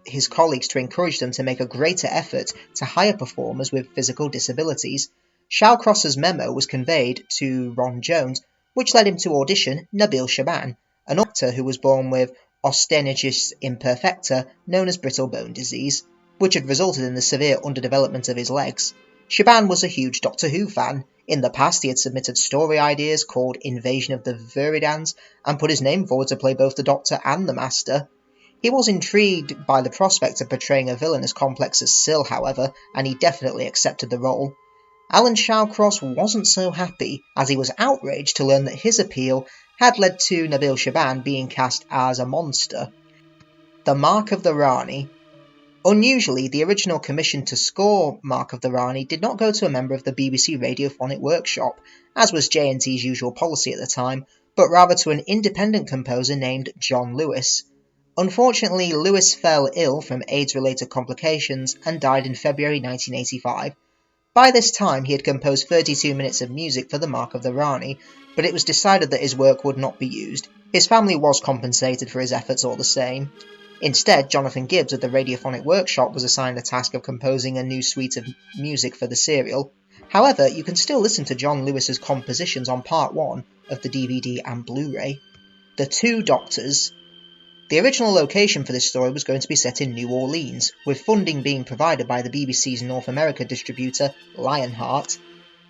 his colleagues to encourage them to make a greater effort to hire performers with physical disabilities. Shallcross's memo was conveyed to Ron Jones, which led him to audition Nabil Shaban, an actor who was born with osteogenesis imperfecta known as brittle bone disease, which had resulted in the severe underdevelopment of his legs. Shaban was a huge Doctor Who fan. In the past, he had submitted story ideas called Invasion of the Viridans and put his name forward to play both the Doctor and the Master. He was intrigued by the prospect of portraying a villain as complex as Syl, however, and he definitely accepted the role. Alan Shawcross wasn't so happy, as he was outraged to learn that his appeal had led to Nabil Shaban being cast as a monster. The Mark of the Rani. Unusually, the original commission to score Mark of the Rani did not go to a member of the BBC Radiophonic Workshop, as was J&T's usual policy at the time, but rather to an independent composer named John Lewis. Unfortunately, Lewis fell ill from AIDS-related complications and died in February 1985. By this time, he had composed 32 minutes of music for the Mark of the Rani, but it was decided that his work would not be used. His family was compensated for his efforts all the same. Instead, Jonathan Gibbs of the Radiophonic Workshop was assigned the task of composing a new suite of music for the serial. However, you can still listen to John Lewis's compositions on Part 1 of the DVD and Blu-ray. The Two Doctors. The original location for this story was going to be set in New Orleans, with funding being provided by the BBC's North America distributor, Lionheart.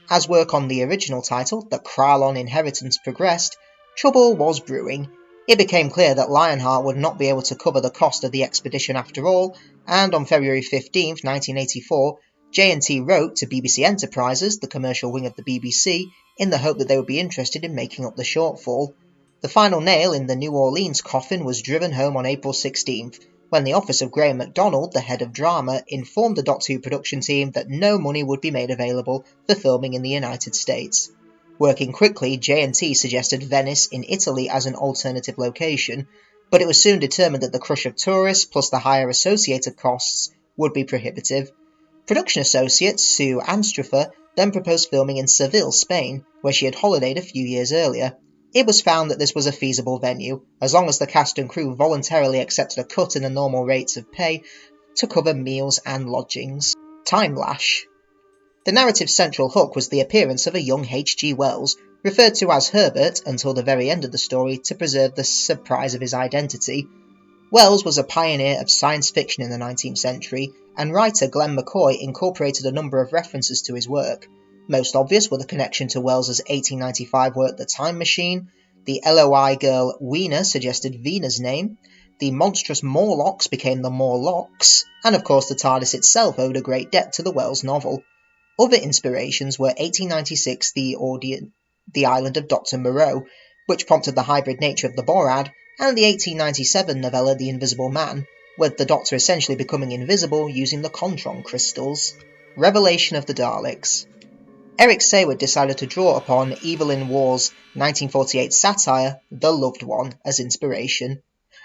As work on the original title, The Krylon Inheritance, progressed, trouble was brewing. It became clear that Lionheart would not be able to cover the cost of the expedition after all, and on February 15, 1984, J&T wrote to BBC Enterprises, the commercial wing of the BBC, in the hope that they would be interested in making up the shortfall. The final nail in the New Orleans coffin was driven home on April 16th, when the office of Graham MacDonald, the head of drama, informed the Doctor Who production team that no money would be made available for filming in the United States. Working quickly, J&T suggested Venice in Italy as an alternative location, but it was soon determined that the crush of tourists plus the higher associated costs would be prohibitive. Production associate Sue Anstruther then proposed filming in Seville, Spain, where she had holidayed a few years earlier. It was found that this was a feasible venue, as long as the cast and crew voluntarily accepted a cut in the normal rates of pay to cover meals and lodgings. Time Lash. The narrative's central hook was the appearance of a young H.G. Wells, referred to as Herbert until the very end of the story to preserve the surprise of his identity. Wells was a pioneer of science fiction in the 19th century, and writer Glenn McCoy incorporated a number of references to his work. Most obvious were the connection to Wells's 1895 work The Time Machine, the LOI girl Weena suggested Veena's name, the monstrous Morlocks became the Morlocks, and of course the TARDIS itself owed a great debt to the Wells novel. Other inspirations were 1896 The Island of Dr. Moreau, which prompted the hybrid nature of the Borad, and the 1897 novella The Invisible Man, with the Doctor essentially becoming invisible using the Contron crystals. Revelation of the Daleks. Eric Saward decided to draw upon Evelyn Waugh's 1948 satire, The Loved One, as inspiration.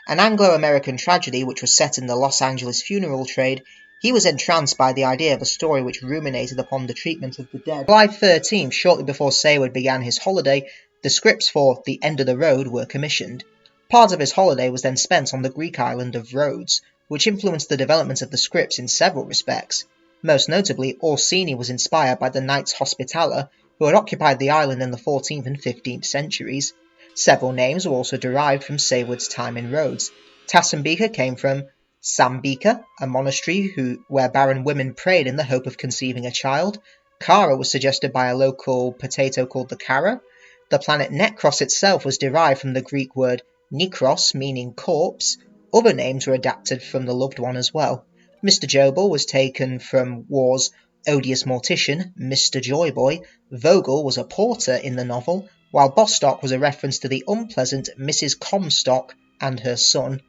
An Anglo-American tragedy which was set in the Los Angeles funeral trade, he was entranced by the idea of a story which ruminated upon the treatment of the dead. July 13th, shortly before Saward began his holiday, the scripts for The End of the Road were commissioned. Part of his holiday was then spent on the Greek island of Rhodes, which influenced the development of the scripts in several respects. Most notably, Orsini was inspired by the Knights Hospitaller, who had occupied the island in the 14th and 15th centuries. Several names were also derived from Saward's time in Rhodes. Tassenbeker came from Sambika, a monastery where barren women prayed in the hope of conceiving a child. Kara was suggested by a local potato called the Kara. The planet Nekros itself was derived from the Greek word Nikros, meaning corpse. Other names were adapted from the Loved One as well. Mr. Jobel was taken from Waugh's odious mortician, Mr. Joyboy. Vogel was a porter in the novel, while Bostock was a reference to the unpleasant Mrs. Comstock and her son.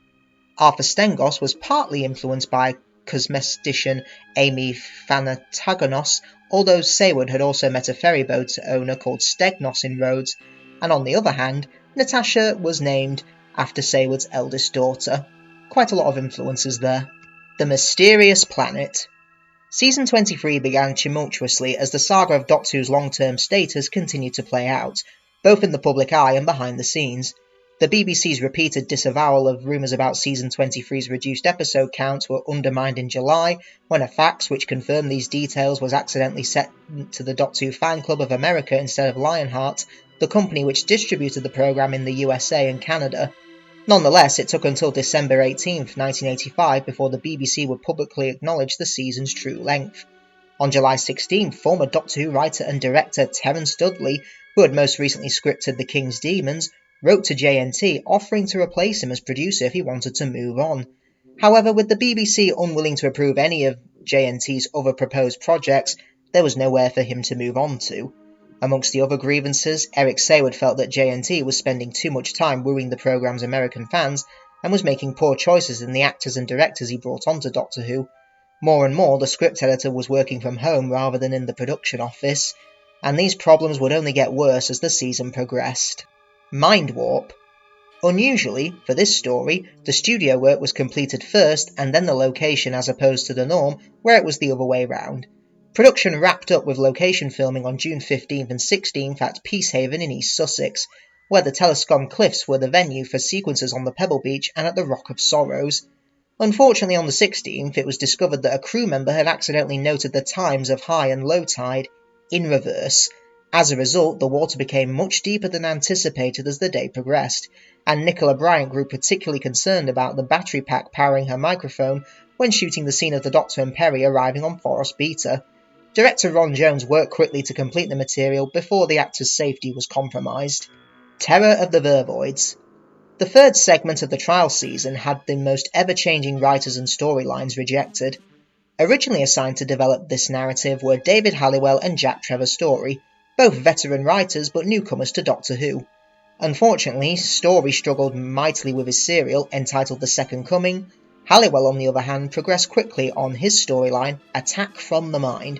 Arthur Stengos was partly influenced by cosmetician Amy Thanatagonos, although Saward had also met a ferryboat owner called Stegnos in Rhodes, and on the other hand, Natasha was named after Saward's eldest daughter. Quite a lot of influences there. The Mysterious Planet. Season 23 began tumultuously as the saga of Doctor Who's long-term status continued to play out, both in the public eye and behind the scenes. The BBC's repeated disavowal of rumours about Season 23's reduced episode counts were undermined in July, when a fax which confirmed these details was accidentally sent to the Doctor Who Fan Club of America instead of Lionheart, the company which distributed the programme in the USA and Canada. Nonetheless, it took until December 18, 1985 before the BBC would publicly acknowledge the season's true length. On July 16, former Doctor Who writer and director Terence Dudley, who had most recently scripted The King's Demons, wrote to JNT offering to replace him as producer if he wanted to move on. However, with the BBC unwilling to approve any of JNT's other proposed projects, there was nowhere for him to move on to. Amongst the other grievances, Eric Saward felt that JNT was spending too much time wooing the programme's American fans and was making poor choices in the actors and directors he brought onto Doctor Who. More and more, the script editor was working from home rather than in the production office, and these problems would only get worse as the season progressed. Mind Warp. Unusually, for this story, the studio work was completed first and then the location as opposed to the norm, where it was the other way round. Production wrapped up with location filming on June 15th and 16th at Peacehaven in East Sussex, where the Telescombe Cliffs were the venue for sequences on the Pebble Beach and at the Rock of Sorrows. Unfortunately, on the 16th, it was discovered that a crew member had accidentally noted the times of high and low tide in reverse. As a result, the water became much deeper than anticipated as the day progressed, and Nicola Bryant grew particularly concerned about the battery pack powering her microphone when shooting the scene of the Doctor and Perry arriving on Forest Beta. Director Ron Jones worked quickly to complete the material before the actor's safety was compromised. Terror of the Vervoids. The third segment of the trial season had the most ever-changing writers and storylines rejected. Originally assigned to develop this narrative were David Halliwell and Jack Trevor Story, both veteran writers but newcomers to Doctor Who. Unfortunately, Story struggled mightily with his serial, entitled The Second Coming. Halliwell, on the other hand, progressed quickly on his storyline, Attack from the Mind,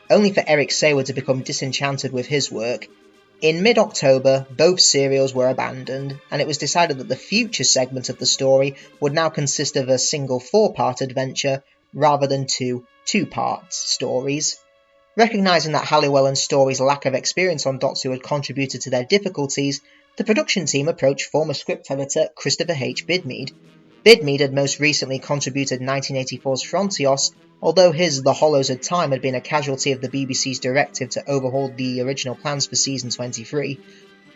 only for Eric Saward to become disenchanted with his work. In mid-October, both serials were abandoned, and it was decided that the future segment of the story would now consist of a single 4-part adventure, rather than two-part stories. Recognising that Halliwell and Story's lack of experience on Doctor Who had contributed to their difficulties, the production team approached former script editor Christopher H. Bidmead. Bidmead had most recently contributed 1984's Frontios, although his The Hollows of Time had been a casualty of the BBC's directive to overhaul the original plans for Season 23.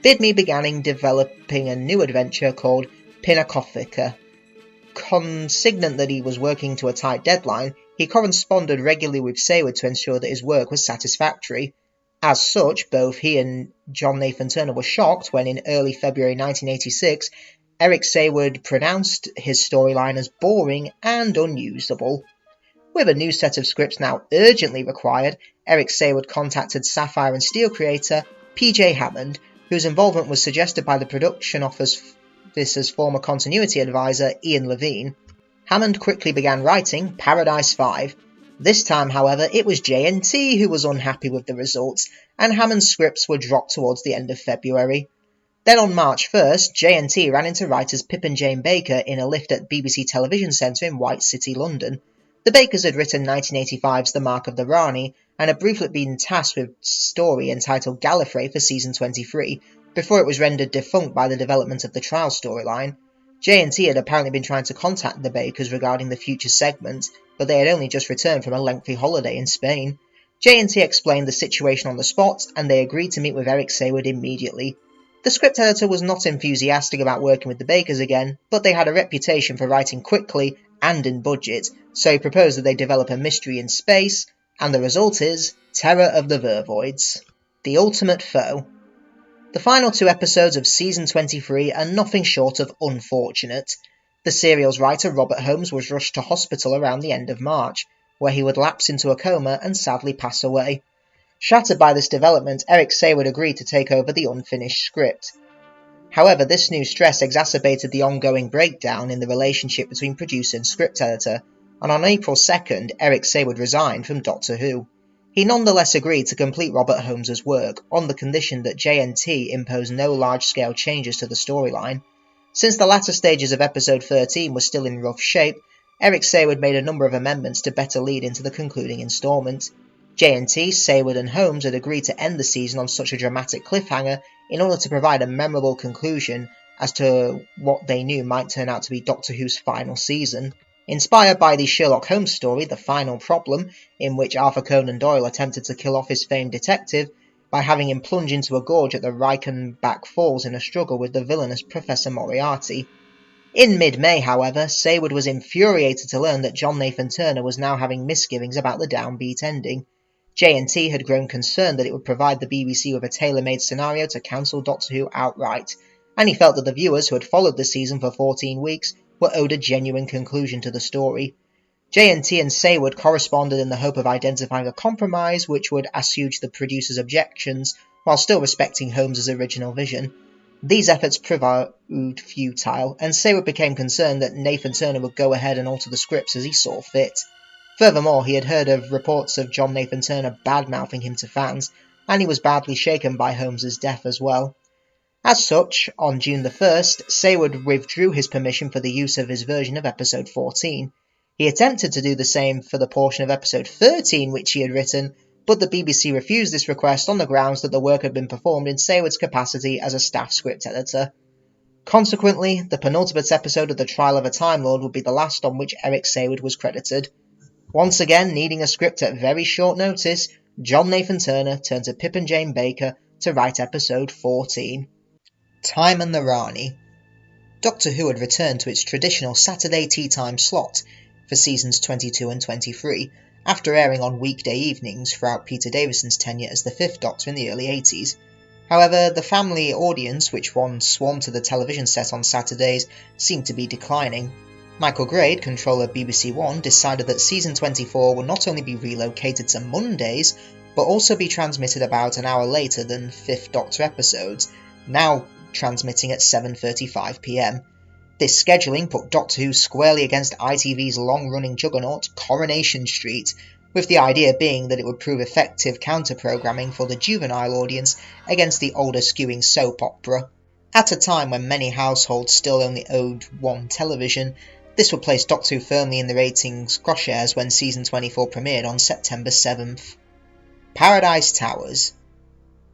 Bidmead began developing a new adventure called Pinnacotheca. Consignant that he was working to a tight deadline, he corresponded regularly with Saward to ensure that his work was satisfactory. As such, both he and John Nathan Turner were shocked when, in early February 1986, Eric Saward pronounced his storyline as boring and unusable. With a new set of scripts now urgently required, Eric Saward contacted Sapphire and Steel creator P.J. Hammond, whose involvement was suggested by the production office's former continuity advisor Ian Levine. Hammond quickly began writing Paradise 5. This time, however, it was JNT who was unhappy with the results, and Hammond's scripts were dropped towards the end of February. Then on March 1st, JNT ran into writers Pip and Jane Baker in a lift at BBC Television Centre in White City, London. The Bakers had written 1985's The Mark of the Rani, and had briefly been tasked with a story entitled Gallifrey for Season 23, before it was rendered defunct by the development of the trial storyline. J&T had apparently been trying to contact the Bakers regarding the future segment, but they had only just returned from a lengthy holiday in Spain. J&T explained the situation on the spot, and they agreed to meet with Eric Saward immediately. The script editor was not enthusiastic about working with the Bakers again, but they had a reputation for writing quickly and in budget, so he proposed that they develop a mystery in space, and the result is Terror of the Vervoids. The Ultimate Foe. The final 2 episodes of Season 23 are nothing short of unfortunate. The serial's writer Robert Holmes was rushed to hospital around the end of March, where he would lapse into a coma and sadly pass away. Shattered by this development, Eric Saward agreed to take over the unfinished script. However, this new stress exacerbated the ongoing breakdown in the relationship between producer and script editor, and on April 2nd, Eric Saward resigned from Doctor Who. He nonetheless agreed to complete Robert Holmes's work, on the condition that J&T impose no large-scale changes to the storyline. Since the latter stages of episode 13 were still in rough shape, Eric Saward made a number of amendments to better lead into the concluding instalment. J&T, Saward and Holmes had agreed to end the season on such a dramatic cliffhanger in order to provide a memorable conclusion, as to what they knew might turn out to be Doctor Who's final season. Inspired by the Sherlock Holmes story The Final Problem, in which Arthur Conan Doyle attempted to kill off his famed detective by having him plunge into a gorge at the Reichenbach Falls in a struggle with the villainous Professor Moriarty. In mid-May, however, Saward was infuriated to learn that John Nathan Turner was now having misgivings about the downbeat ending. J&T had grown concerned that it would provide the BBC with a tailor-made scenario to cancel Doctor Who outright, and he felt that the viewers who had followed the season for 14 weeks were owed a genuine conclusion to the story. J&T and Saward corresponded in the hope of identifying a compromise which would assuage the producers' objections while still respecting Holmes' original vision. These efforts proved futile, and Saward became concerned that Nathan Turner would go ahead and alter the scripts as he saw fit. Furthermore, he had heard of reports of John Nathan Turner bad-mouthing him to fans, and he was badly shaken by Holmes' death as well. As such, on June the 1st, Saward withdrew his permission for the use of his version of episode 14. He attempted to do the same for the portion of episode 13 which he had written, but the BBC refused this request on the grounds that the work had been performed in Saward's capacity as a staff script editor. Consequently, the penultimate episode of The Trial of a Time Lord would be the last on which Eric Saward was credited. Once again, needing a script at very short notice, John Nathan Turner turned to Pip and Jane Baker to write episode 14. Time and the Rani. Doctor Who had returned to its traditional Saturday tea time slot for seasons 22 and 23, after airing on weekday evenings throughout Peter Davison's tenure as the Fifth Doctor in the early 80s. However, the family audience, which once swarmed to the television set on Saturdays, seemed to be declining. Michael Grade, controller of BBC One, decided that season 24 would not only be relocated to Mondays, but also be transmitted about an hour later than Fifth Doctor episodes, now transmitting at 7:35 p.m. This scheduling put Doctor Who squarely against ITV's long-running juggernaut, Coronation Street, with the idea being that it would prove effective counter-programming for the juvenile audience against the older skewing soap opera. At a time when many households still only owned one television, this would place Doctor Who firmly in the ratings crosshairs when season 24 premiered on September 7th. Paradise Towers.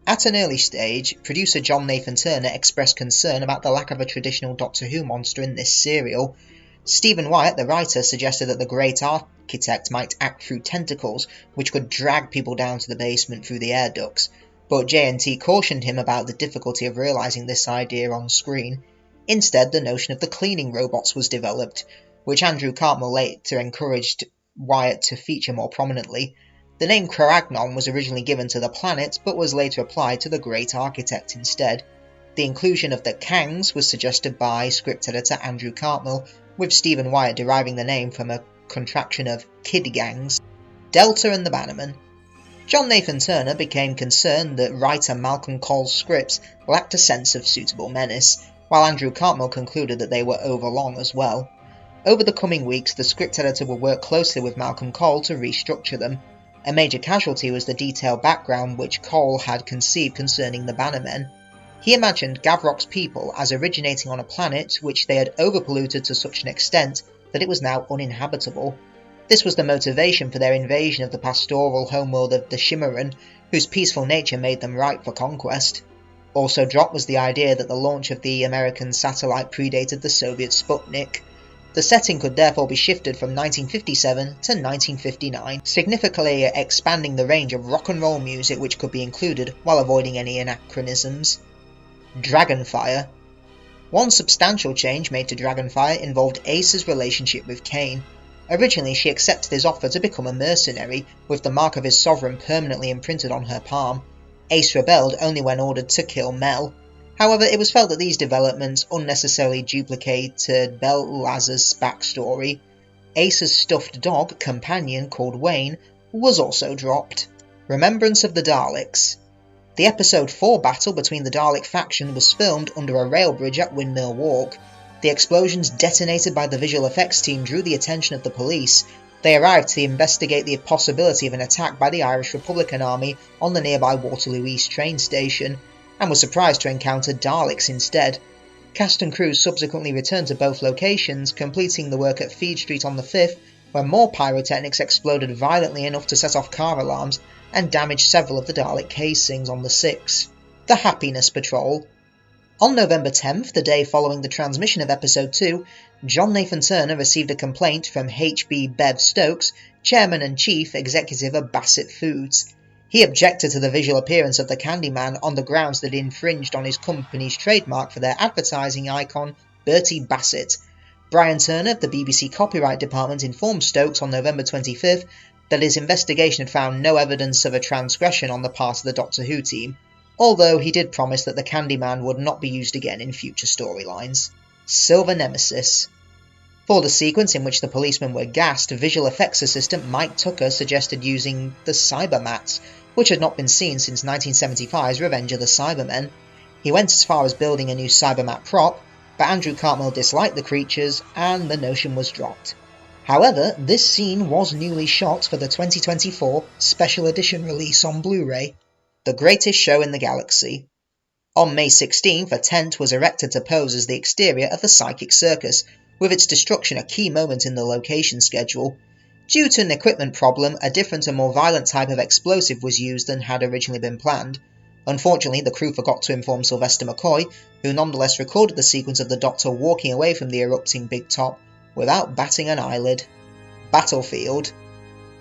At an early stage, producer John Nathan Turner expressed concern about the lack of a traditional Doctor Who monster in this serial. Stephen Wyatt, the writer, suggested that the Great Architect might act through tentacles, which could drag people down to the basement through the air ducts, but J&T cautioned him about the difficulty of realising this idea on screen. Instead, the notion of the cleaning robots was developed, which Andrew Cartmel later encouraged Wyatt to feature more prominently. The name Craragnon was originally given to the planet, but was later applied to the Great Architect instead. The inclusion of the Kangs was suggested by script editor Andrew Cartmel, with Stephen Wyatt deriving the name from a contraction of Kid Gangs. Delta and the Bannerman. John Nathan Turner became concerned that writer Malcolm Cole's scripts lacked a sense of suitable menace, while Andrew Cartmel concluded that they were overlong as well. Over the coming weeks, the script editor would work closely with Malcolm Cole to restructure them. A major casualty was the detailed background which Cole had conceived concerning the Bannermen. He imagined Gavrok's people as originating on a planet which they had overpolluted to such an extent that it was now uninhabitable. This was the motivation for their invasion of the pastoral homeworld of the Shimmeran, whose peaceful nature made them ripe for conquest. Also dropped was the idea that the launch of the American satellite predated the Soviet Sputnik. The setting could therefore be shifted from 1957 to 1959, significantly expanding the range of rock and roll music which could be included while avoiding any anachronisms. Dragonfire. One substantial change made to Dragonfire involved Ace's relationship with Kane. Originally, she accepted his offer to become a mercenary, with the mark of his sovereign permanently imprinted on her palm. Ace rebelled only when ordered to kill Mel. However, it was felt that these developments unnecessarily duplicated Belaz's backstory. Ace's stuffed dog companion, called Wayne, was also dropped. Remembrance of the Daleks. The episode 4 battle between the Dalek faction was filmed under a rail bridge at Windmill Walk. The explosions detonated by the visual effects team drew the attention of the police. They arrived to investigate the possibility of an attack by the Irish Republican Army on the nearby Waterloo East train station, and were surprised to encounter Daleks instead. Cast and crew subsequently returned to both locations, completing the work at Feed Street on the 5th, where more pyrotechnics exploded violently enough to set off car alarms and damage several of the Dalek casings on the 6th. The Happiness Patrol. On November 10th, the day following the transmission of episode 2, John Nathan Turner received a complaint from H.B. Bev Stokes, chairman and chief executive of Bassett Foods. He objected to the visual appearance of the Candyman on the grounds that it infringed on his company's trademark for their advertising icon, Bertie Bassett. Brian Turner of the BBC Copyright Department informed Stokes on November 25th that his investigation had found no evidence of a transgression on the part of the Doctor Who team, although he did promise that the Candyman would not be used again in future storylines. Silver Nemesis. For the sequence in which the policemen were gassed, visual effects assistant Mike Tucker suggested using the Cybermats, which had not been seen since 1975's Revenge of the Cybermen. He went as far as building a new Cybermat prop, but Andrew Cartmel disliked the creatures and the notion was dropped. However, this scene was newly shot for the 2024 Special Edition release on Blu-ray. The Greatest Show in the Galaxy. On May 16th, a tent was erected to pose as the exterior of the Psychic Circus, with its destruction a key moment in the location schedule. Due to an equipment problem, a different and more violent type of explosive was used than had originally been planned. Unfortunately, the crew forgot to inform Sylvester McCoy, who nonetheless recorded the sequence of the Doctor walking away from the erupting Big Top without batting an eyelid. Battlefield.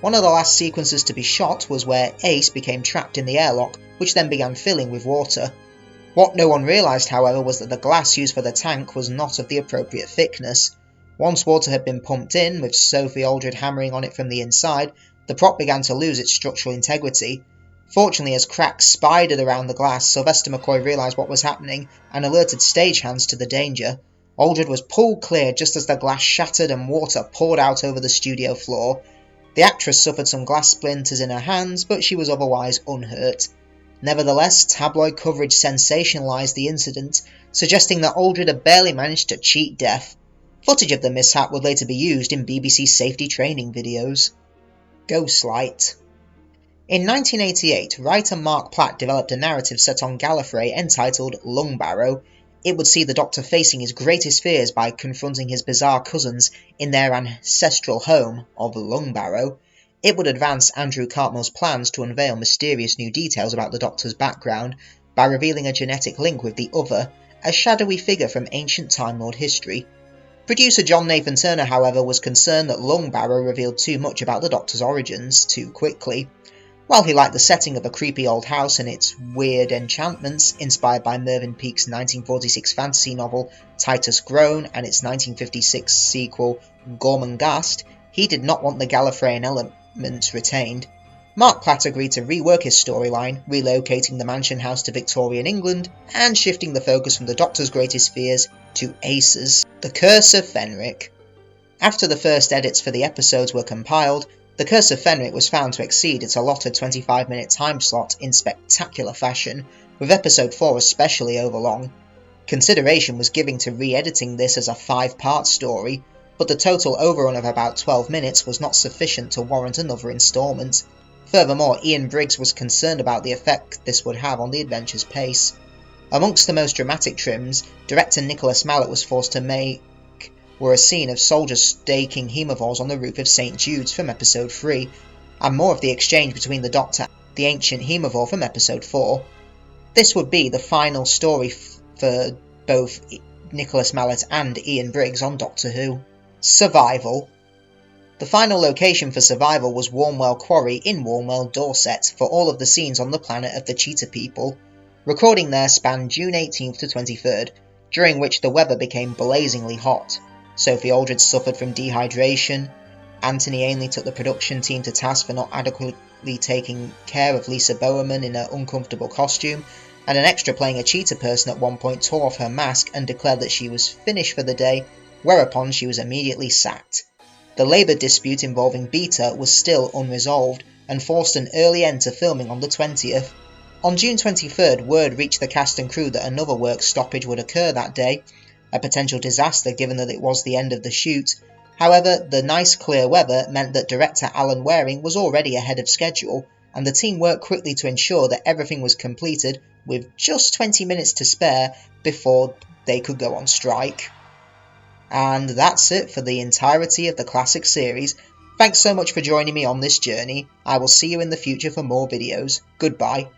One of the last sequences to be shot was where Ace became trapped in the airlock, which then began filling with water. What no one realised, however, was that the glass used for the tank was not of the appropriate thickness. Once water had been pumped in, with Sophie Aldred hammering on it from the inside, the prop began to lose its structural integrity. Fortunately, as cracks spidered around the glass, Sylvester McCoy realised what was happening and alerted stagehands to the danger. Aldred was pulled clear just as the glass shattered and water poured out over the studio floor. The actress suffered some glass splinters in her hands, but she was otherwise unhurt. Nevertheless, tabloid coverage sensationalised the incident, suggesting that Aldred had barely managed to cheat death. Footage of the mishap would later be used in BBC safety training videos. Ghostlight. In 1988, writer Mark Platt developed a narrative set on Gallifrey entitled Lungbarrow. It would see the Doctor facing his greatest fears by confronting his bizarre cousins in their ancestral home of Lungbarrow. It would advance Andrew Cartmel's plans to unveil mysterious new details about the Doctor's background by revealing a genetic link with the Other, a shadowy figure from ancient Time Lord history. Producer John Nathan Turner, however, was concerned that Lungbarrow revealed too much about the Doctor's origins too quickly. While he liked the setting of a creepy old house and its weird enchantments, inspired by Mervyn Peake's 1946 fantasy novel Titus Groan and its 1956 sequel Gormenghast, he did not want the Gallifreyan elements retained. Mark Platt agreed to rework his storyline, relocating the mansion house to Victorian England and shifting the focus from the Doctor's greatest fears to Ace's. The Curse of Fenric. After the first edits for the episodes were compiled, The Curse of Fenric was found to exceed its allotted 25-minute time slot in spectacular fashion, with episode 4 especially overlong. Consideration was given to re-editing this as a 5-part story, but the total overrun of about 12 minutes was not sufficient to warrant another instalment. Furthermore, Ian Briggs was concerned about the effect this would have on the adventure's pace. Amongst the most dramatic trims, director Nicholas Mallet was forced to make were a scene of soldiers staking haemovores on the roof of St. Jude's from episode 3, and more of the exchange between the Doctor and the ancient haemovore from episode 4. This would be the final story for both Nicholas Mallet and Ian Briggs on Doctor Who. Survival. The final location for Survival was Warmwell Quarry in Warmwell, Dorset, for all of the scenes on the planet of the Cheetah People. Recording there spanned June 18th to 23rd, during which the weather became blazingly hot. Sophie Aldred suffered from dehydration, Anthony Ainley took the production team to task for not adequately taking care of Lisa Bowerman in her uncomfortable costume, and an extra playing a cheetah person at one point tore off her mask and declared that she was finished for the day, whereupon she was immediately sacked. The labour dispute involving Beta was still unresolved, and forced an early end to filming on the 20th. On June 23rd, word reached the cast and crew that another work stoppage would occur that day, a potential disaster given that it was the end of the shoot. However, the nice clear weather meant that director Alan Waring was already ahead of schedule, and the team worked quickly to ensure that everything was completed with just 20 minutes to spare before they could go on strike. And that's it for the entirety of the classic series. Thanks so much for joining me on this journey. I will see you in the future for more videos. Goodbye.